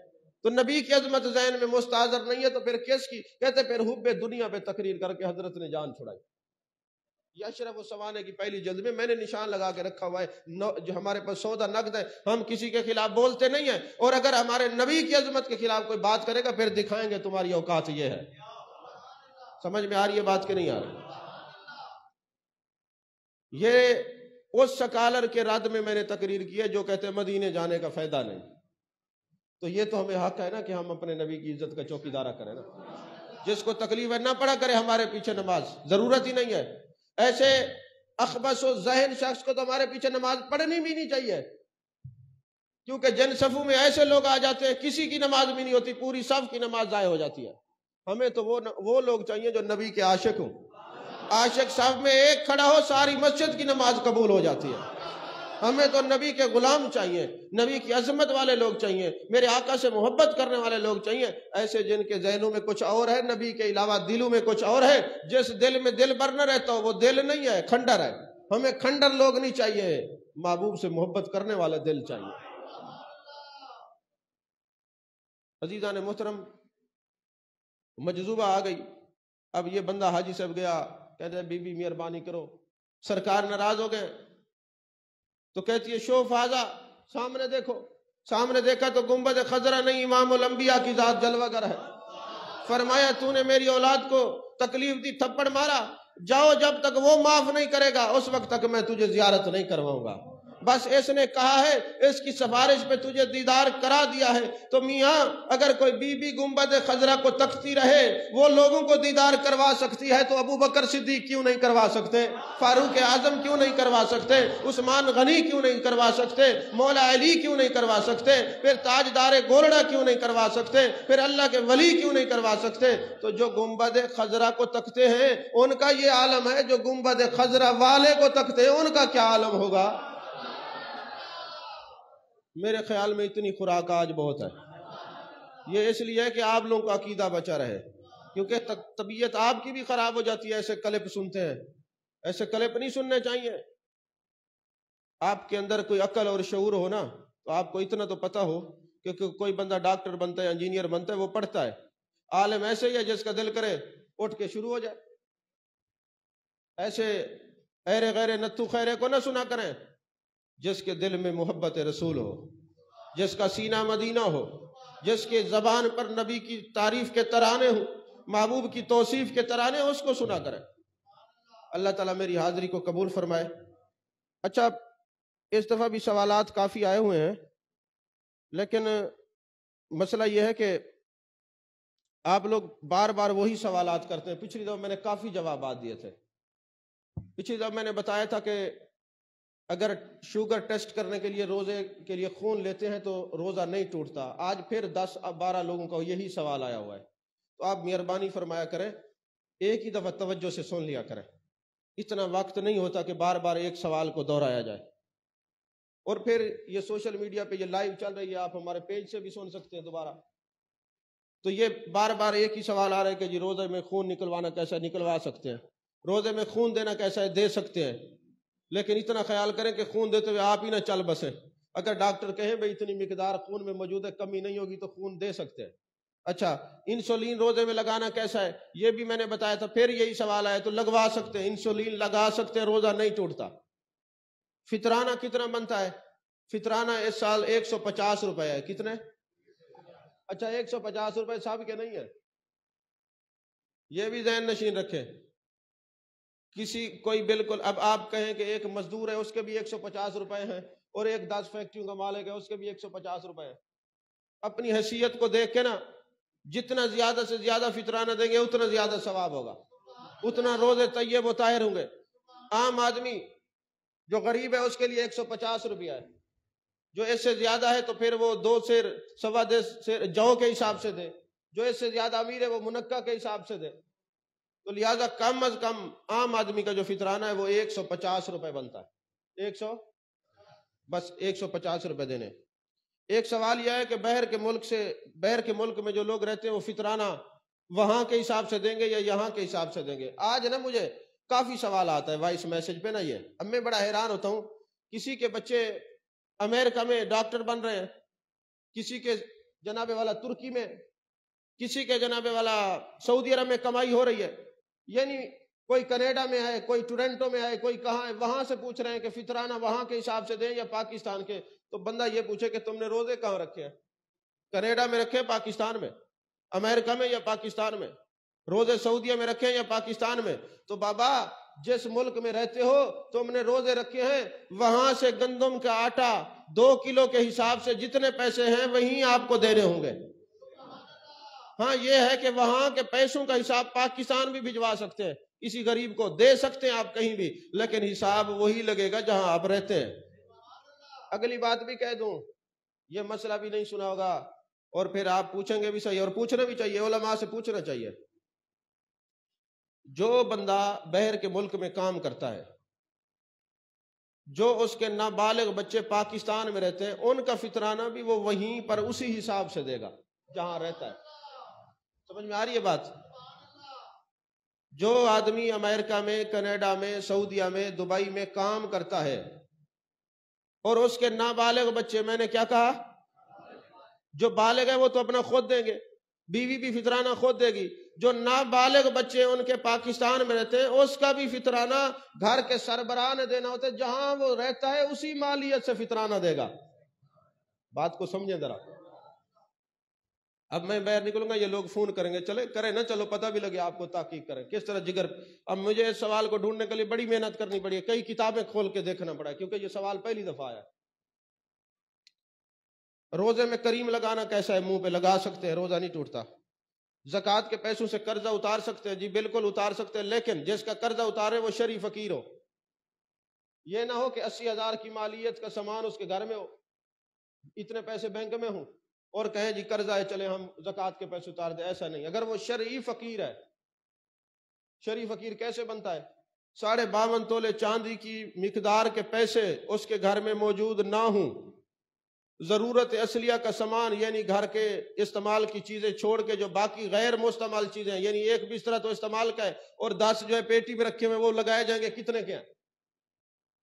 تو نبی کی عظمت ذہن میں مستحضر نہیں ہے تو پھر کس کی؟ کہتے پھر حب دنیا پہ تقریر کر کے حضرت نے جان چھڑائی. یہ اشرف السوانے کی پہلی جلد میں نے نشان لگا کے رکھا ہوا ہے، جو ہمارے پاس سودا نقد ہے. ہم کسی کے خلاف بولتے نہیں ہیں، اور اگر ہمارے نبی کی عظمت کے خلاف کوئی بات کرے گا پھر دکھائیں گے تمہاری اوقات یہ ہے. سمجھ میں آ رہی ہے بات کہ نہیں آ رہی؟ یہ اس سکالر کے رد میں نے تقریر کی ہے جو کہتے ہیں مدینے جانے کا فائدہ نہیں. تو یہ تو ہمیں حق ہے نا کہ ہم اپنے نبی کی عزت کا چوکیدارہ کریں نا. جس کو تکلیف ہے نہ پڑھا کرے ہمارے پیچھے نماز، ضرورت ہی نہیں ہے. ایسے اخبث و ذہن شخص کو تو ہمارے پیچھے نماز پڑھنی بھی نہیں چاہیے، کیونکہ جن صفوں میں ایسے لوگ آ جاتے ہیں کسی کی نماز بھی نہیں ہوتی، پوری صف کی نماز ضائع ہو جاتی ہے. ہمیں تو وہ لوگ چاہیے جو نبی کے عاشق ہوں. عاشق صف میں ایک کھڑا ہو ساری مسجد کی نماز قبول ہو جاتی ہے. ہمیں تو نبی کے غلام چاہیے، نبی کی عظمت والے لوگ چاہیے، میرے آقا سے محبت کرنے والے لوگ چاہیے، ایسے جن کے ذہنوں میں کچھ اور ہے، نبی کے علاوہ دلوں میں کچھ اور ہے. جس دل میں دل بھر نہ رہتا ہو وہ دل نہیں ہے، کھنڈر ہے. ہمیں کھنڈر لوگ نہیں چاہیے، محبوب سے محبت کرنے والا دل چاہیے. عزیزان محترم، مجذوبہ آ گئی. اب یہ بندہ حاجی صاحب گیا، کہتے ہیں بی بی مہربانی کرو. سرکار ناراض ہو گئے تو کہتی ہے شوف آزا، سامنے دیکھو. سامنے دیکھا تو گنبد خضرا نہیں، امام الانبیاء کی ذات جلوہ گر ہے. فرمایا تو نے میری اولاد کو تکلیف دی، تھپڑ مارا، جاؤ جب تک وہ معاف نہیں کرے گا اس وقت تک میں تجھے زیارت نہیں کرواؤں گا. بس اس نے کہا ہے اس کی سفارش پہ تجھے دیدار کرا دیا ہے، تو میاں اگر کوئی بی بی گنبد خضرا کو تکتی رہے وہ لوگوں کو دیدار کروا سکتی ہے تو ابو بکر صدیق کیوں نہیں کروا سکتے؟ فاروق اعظم کیوں نہیں کروا سکتے؟ عثمان غنی کیوں نہیں کروا سکتے؟ مولا علی کیوں نہیں کروا سکتے؟ پھر تاجدار گولڑا کیوں نہیں کروا سکتے؟ پھر اللہ کے ولی کیوں نہیں کروا سکتے؟ تو جو گنبد خضرا کو تکتے ہیں ان کا یہ عالم ہے، جو گنبد خضرا والے کو تکتے ہیں ان کا کیا عالم ہوگا؟ میرے خیال میں اتنی خوراک آج بہت ہے۔ یہ اس لیے ہے کہ آپ لوگوں کا عقیدہ بچا رہے، کیونکہ طبیعت آپ کی بھی خراب ہو جاتی ہے ایسے کلپ سنتے ہیں۔ ایسے کلپ نہیں سننے چاہیے۔ آپ کے اندر کوئی عقل اور شعور ہو نا تو آپ کو اتنا تو پتہ ہو کہ کوئی بندہ ڈاکٹر بنتا ہے، انجینئر بنتا ہے، وہ پڑھتا ہے۔ عالم ایسے ہی ہے جس کا دل کرے اٹھ کے شروع ہو جائے۔ ایسے ایرے غیرے نتھو خیرے کو نہ سنا کریں۔ جس کے دل میں محبت رسول ہو، جس کا سینہ مدینہ ہو، جس کے زبان پر نبی کی تعریف کے ترانے ہوں، محبوب کی توصیف کے ترانے ہوں، اس کو سنا کریں۔ اللہ تعالیٰ میری حاضری کو قبول فرمائے۔ اچھا، اس دفعہ بھی سوالات کافی آئے ہوئے ہیں، لیکن مسئلہ یہ ہے کہ آپ لوگ بار بار وہی سوالات کرتے ہیں۔ پچھلی دفعہ میں نے کافی جوابات دیے تھے۔ پچھلی دفعہ میں نے بتایا تھا کہ اگر شوگر ٹیسٹ کرنے کے لیے روزے کے لیے خون لیتے ہیں تو روزہ نہیں ٹوٹتا۔ آج پھر 10-12 لوگوں کا یہی سوال آیا ہوا ہے، تو آپ مہربانی فرمایا کریں ایک ہی دفعہ توجہ سے سن لیا کریں۔ اتنا وقت نہیں ہوتا کہ بار بار ایک سوال کو دہرایا جائے۔ اور پھر یہ سوشل میڈیا پہ یہ لائیو چل رہی ہے، آپ ہمارے پیج سے بھی سن سکتے ہیں دوبارہ۔ تو یہ بار بار ایک ہی سوال آ رہا ہے کہ جی روزے میں خون نکلوانا کیسا؟ نکلوا سکتے ہیں۔ روزے میں خون دینا کیسا ہے؟ دے سکتے ہیں، لیکن اتنا خیال کریں کہ خون دیتے ہوئے آپ ہی نہ چل بسیں۔ اگر ڈاکٹر کہیں بھئی اتنی مقدار خون میں موجود ہے، کمی نہیں ہوگی، تو خون دے سکتے ہیں۔ اچھا، انسولین روزے میں لگانا کیسا ہے؟ یہ بھی میں نے بتایا تھا۔ پھر یہی سوال آیا تو لگوا سکتے ہیں، انسولین لگا سکتے ہیں، روزہ نہیں ٹوٹتا۔ فطرانہ کتنا بنتا ہے؟ فطرانہ اس سال 150 روپے ہے۔ کتنے؟ اچھا، 150 روپے سب کے نہیں ہے، یہ بھی ذہن نشین رکھیں۔ کوئی بالکل، اب آپ کہیں کہ ایک مزدور ہے اس کے بھی 150 روپے ہیں، اور ایک 10 فیکٹریوں کا مالک ہے اس کے بھی 150 روپے ہیں۔ اپنی حیثیت کو دیکھ کے نا، جتنا زیادہ سے زیادہ فطرانہ دیں گے اتنا زیادہ ثواب ہوگا، اتنا روزے طیب و طاہر ہوں گے۔ عام آدمی جو غریب ہے اس کے لیے 150 روپیہ ہے، جو اس سے زیادہ ہے تو پھر وہ 2 سیر 2.25 سیر جو کے حساب سے دے، جو اس سے زیادہ امیر ہے وہ منقع کے حساب سے دے۔ تو لہٰذا کم از کم عام آدمی کا جو فطرانہ ہے وہ 150 روپے بنتا ہے۔ بس 150 روپے دینے۔ ایک سوال یہ ہے کہ باہر کے ملک میں جو لوگ رہتے ہیں وہ فطرانہ وہاں کے حساب سے دیں گے یا یہاں کے حساب سے دیں گے؟ آج نا مجھے کافی سوال آتا ہے وائس میسج پہ نا، یہ اب میں بڑا حیران ہوتا ہوں۔ کسی کے بچے امریکہ میں ڈاکٹر بن رہے ہیں، کسی کے جناب والا ترکی میں، کسی کے جناب والا سعودی عرب میں کمائی ہو رہی ہے، یعنی کوئی کینیڈا میں ہے، کوئی ٹورنٹو میں ہے، کوئی کہاں ہے، وہاں سے پوچھ رہے ہیں کہ فطرانہ وہاں کے حساب سے دیں یا پاکستان کے۔ تو بندہ یہ پوچھے کہ تم نے روزے کہاں رکھے ہیں؟ کینیڈا میں رکھے، پاکستان میں، امریکہ میں یا پاکستان میں؟ روزے سعودیہ میں رکھے یا پاکستان میں؟ تو بابا جس ملک میں رہتے ہو تم نے روزے رکھے ہیں، وہاں سے گندم کا آٹا 2 کلو کے حساب سے جتنے پیسے ہیں وہیں آپ کو دینے ہوں گے۔ ہاں یہ ہے کہ وہاں کے پیسوں کا حساب پاکستان بھی بھجوا سکتے ہیں، کسی غریب کو دے سکتے ہیں آپ کہیں بھی، لیکن حساب وہی لگے گا جہاں آپ رہتے ہیں۔ اگلی بات بھی کہہ دوں، یہ مسئلہ بھی نہیں سنا ہوگا اور پھر آپ پوچھیں گے بھی صحیح، اور پوچھنا بھی چاہیے، علماء سے پوچھنا چاہیے۔ جو بندہ باہر کے ملک میں کام کرتا ہے، جو اس کے نابالغ بچے پاکستان میں رہتے ہیں، ان کا فطرانہ بھی وہ وہیں پر اسی حساب سے دے گا جہاں رہتا ہے۔ سمجھ میں آ رہی ہے بات؟ جو آدمی امریکہ میں، کینیڈا میں، سعودیہ میں، دبئی میں کام کرتا ہے اور اس کے نابالغ بچے، میں نے کیا کہا؟ جو بالغ ہے وہ تو اپنا خود دیں گے، بیوی بھی فطرانہ خود دے گی۔ جو نابالغ بچے ان کے پاکستان میں رہتے ہیں اس کا بھی فطرانہ گھر کے سربراہ نے دینا ہوتا ہے، جہاں وہ رہتا ہے اسی مالیت سے فطرانہ دے گا۔ بات کو سمجھیں ذرا۔ اب میں باہر نکلوں گا، یہ لوگ فون کریں گے، چلے کریں نا، چلو پتہ بھی لگے آپ کو، تحقیق کریں کس طرح جگر. اب مجھے اس سوال کو ڈھونڈنے کے لیے بڑی محنت کرنی پڑی ہے، کئی کتابیں کھول کے دیکھنا پڑا ہے، کیونکہ یہ سوال پہلی دفعہ آیا. روزے میں کریم لگانا کیسا ہے؟ منہ پہ لگا سکتے ہیں، روزہ نہیں ٹوٹتا. زکوٰۃ کے پیسوں سے قرضہ اتار سکتے ہیں؟ جی بالکل اتار سکتے ہیں، لیکن جس کا قرضہ اتارے وہ شرعی فقیر ہو. یہ نہ ہو کہ 80,000 کی مالیت کا سامان اس کے گھر میں ہو، اتنے پیسے بینک میں ہوں، اور کہیں جی قرضہ ہے چلے ہم زکوٰۃ کے پیسے اتار دیں. ایسا نہیں. اگر وہ شرعی فقیر ہے. شرعی فقیر کیسے بنتا ہے؟ 52.5 تولے چاندی کی مقدار کے پیسے اس کے گھر میں موجود نہ ہوں، ضرورت اصلیہ کا سامان یعنی گھر کے استعمال کی چیزیں چھوڑ کے جو باقی غیر مستعمل چیزیں ہیں، یعنی ایک بسترا تو استعمال کا ہے اور 10 جو ہے پیٹی میں رکھے ہوئے وہ لگائے جائیں گے، کتنے کے ہیں؟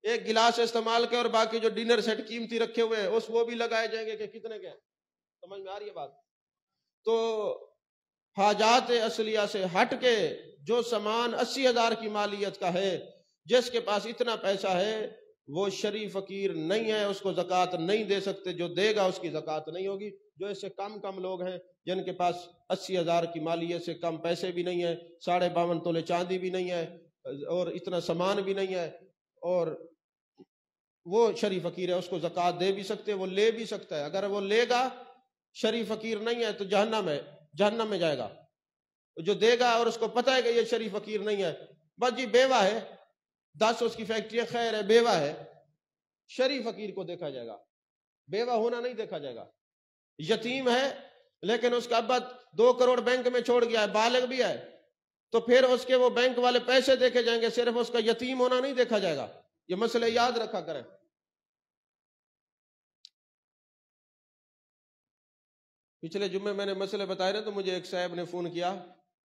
ایک گلاس استعمال کے اور باقی جو ڈنر سیٹ قیمتی رکھے ہوئے ہیں وہ بھی لگائے جائیں گے کہ کتنے کے ہیں؟ سمجھ میں آ رہی ہے بات؟ تو حاجات اصلیہ سے ہٹ کے جو سامان 80,000 کی مالیت کا ہے، جس کے پاس اتنا پیسہ ہے وہ شرعی فقیر نہیں ہے، اس کو زکوٰۃ نہیں دے سکتے. جو دے گا اس کی زکوٰۃ نہیں ہوگی. جو اس سے کم لوگ ہیں جن کے پاس 80,000 کی مالیت سے کم پیسے بھی نہیں ہیں، 52.5 تولے چاندی بھی نہیں ہے، اور اتنا سامان بھی نہیں ہے، اور وہ شرعی فقیر ہے، اس کو زکوٰۃ دے بھی سکتے، وہ لے بھی سکتا ہے. اگر وہ لے گا، شرعی فقیر نہیں ہے تو جہنم میں جائے گا. جو دے گا اور اس کو پتہ ہے کہ یہ شرعی فقیر نہیں ہے، بس جی بیوہ ہے، 10 اس کی فیکٹریاں، خیر ہے، بیوہ ہے، شرعی فقیر کو دیکھا جائے گا، بیوہ ہونا نہیں دیکھا جائے گا. یتیم ہے لیکن اس کا ابا 2 کروڑ بینک میں چھوڑ گیا ہے، بالغ بھی ہے، تو پھر اس کے وہ بینک والے پیسے دیکھے جائیں گے، صرف اس کا یتیم ہونا نہیں دیکھا جائے گا. یہ مسئلے یاد رکھا کریں. پچھلے جمعے میں نے مسئلے بتائے نا، تو مجھے ایک صاحب نے فون کیا،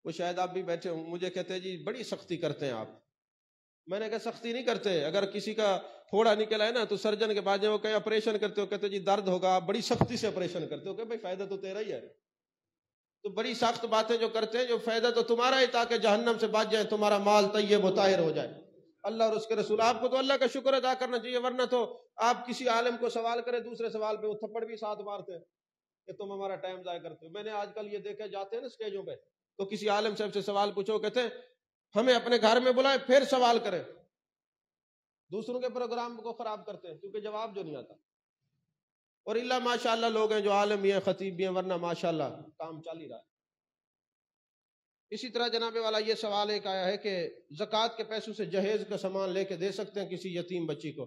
وہ شاید آپ بھی بیٹھے ہوں، مجھے کہتے ہیں جی بڑی سختی کرتے ہیں آپ. میں نے کہا سختی نہیں کرتے، اگر کسی کا پھوڑا نکلا ہے نا تو سرجن کے بعد وہ کہیں آپریشن کرتے ہو، کہتے جی درد ہوگا، آپ بڑی سختی سے آپریشن کرتے ہو، کہ بھائی فائدہ تو تیرا ہی ہے. تو بڑی سخت باتیں جو کرتے ہیں، جو فائدہ تو تمہارا ہی، تاکہ جہنم سے بچ جائے، تمہارا مال طیب و طاہر ہو جائے. اللہ اور اس کے رسول. آپ کو تو اللہ کا شکر ادا کرنا چاہیے، ورنہ تو آپ کسی عالم کو سوال کریں، دوسرے سوال پہ وہ تھپڑ بھی ساتھ مارتے ہیں کہ تم ہمارا ٹائم ضائع کرتے ہو. میں نے آج کل یہ دیکھا، جاتے ہیں نا اسٹیجوں پہ، تو کسی عالم صاحب سے سوال پوچھو، کہتے ہیں ہمیں اپنے گھر میں بلائیں پھر سوال کریں. دوسروں کے پروگرام کو خراب کرتے ہیں کیونکہ جواب جو نہیں آتا. اور اللہ ماشاءاللہ لوگ ہیں جو عالم بھی ہیں، خطیب بھی ہیں، ورنہ ماشاءاللہ کام چل ہی رہا ہے. اسی طرح جناب والا یہ سوال ایک آیا ہے کہ زکوٰۃ کے پیسوں سے جہیز کا سامان لے کے دے سکتے ہیں کسی یتیم بچی کو؟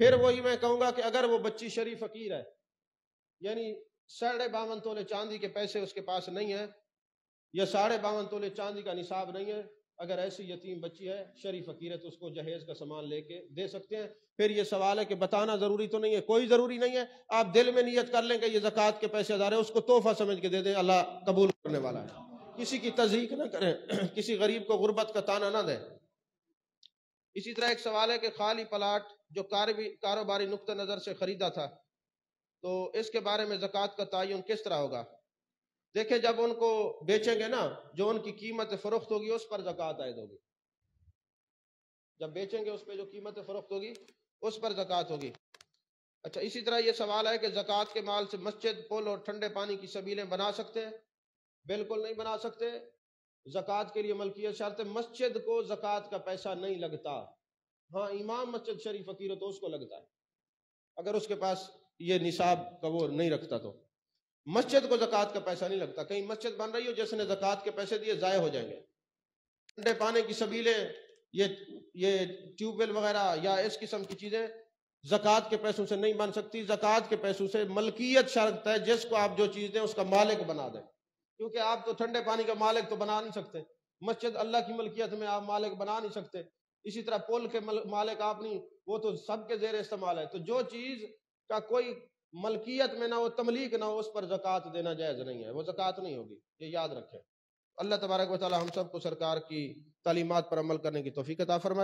پھر وہی میں کہوں گا کہ اگر وہ بچی شرعی فقیر ہے، یعنی 52.5 تولے چاندی کے پیسے اس کے پاس نہیں ہے، یا 52.5 تولے چاندی کا نصاب نہیں ہے، اگر ایسی یتیم بچی ہے شرعی فقیر ہے، تو اس کو جہیز کا سامان لے کے دے سکتے ہیں. پھر یہ سوال ہے کہ بتانا ضروری تو نہیں ہے؟ کوئی ضروری نہیں ہے، آپ دل میں نیت کر لیں کہ یہ زکوٰۃ کے پیسے ادا ہے، اس کو تحفہ سمجھ کے دے دیں، اللہ قبول کرنے والا ہے. کسی کی تضحیق نہ کریں، کسی غریب کو غربت کا تانا نہ دیں. اسی طرح ایک سوال ہے کہ خالی پلاٹ جو کاروباری نقطہ نظر سے خریدا تھا، تو اس کے بارے میں زکوٰۃ کا تعین کس طرح ہوگا؟ دیکھیں جب ان کو بیچیں گے نا، جو ان کی قیمت فروخت ہوگی اس پر زکوٰۃ عائد ہوگی. جب بیچیں گے اس پہ جو قیمت فروخت ہوگی اس پر زکوٰۃ ہوگی. اچھا، اسی طرح یہ سوال ہے کہ زکوٰۃ کے مال سے مسجد، پل اور ٹھنڈے پانی کی سبیلیں بنا سکتے ہیں؟ بالکل نہیں بنا سکتے. زکوٰۃ کے لیے ملکیت شرط ہے. مسجد کو زکوٰۃ کا پیسہ نہیں لگتا. ہاں امام مسجد شریف فقیر ہو تو اس کو لگتا ہے، اگر اس کے پاس یہ نصاب کا وہ نہیں رکھتا تو. مسجد کو زکوٰۃ کا پیسہ نہیں لگتا. کہیں مسجد بن رہی ہو جس نے زکوٰۃ کے پیسے دیے ضائع ہو جائیں گے. ٹھنڈے پانے کی سبیلیں، یہ ٹیوب ویل وغیرہ یا اس قسم کی چیزیں زکوٰۃ کے پیسوں سے نہیں بن سکتی. زکوٰۃ کے پیسوں سے ملکیت شرط ہے، جس کو آپ جو چیز دیں اس کا مالک بنا دیں. کیونکہ آپ تو ٹھنڈے پانی کا مالک تو بنا نہیں سکتے، مسجد اللہ کی ملکیت میں آپ مالک بنا نہیں سکتے. اسی طرح پل کے مالک آپ نہیں، وہ تو سب کے زیر استعمال ہے. تو جو چیز کا کوئی ملکیت میں نہ ہو، تملیک نہ ہو، اس پر زکوٰۃ دینا جائز نہیں ہے، وہ زکوٰۃ نہیں ہوگی. یہ یاد رکھیں. اللہ تبارک و تعالی ہم سب کو سرکار کی تعلیمات پر عمل کرنے کی توفیق عطا فرمائے.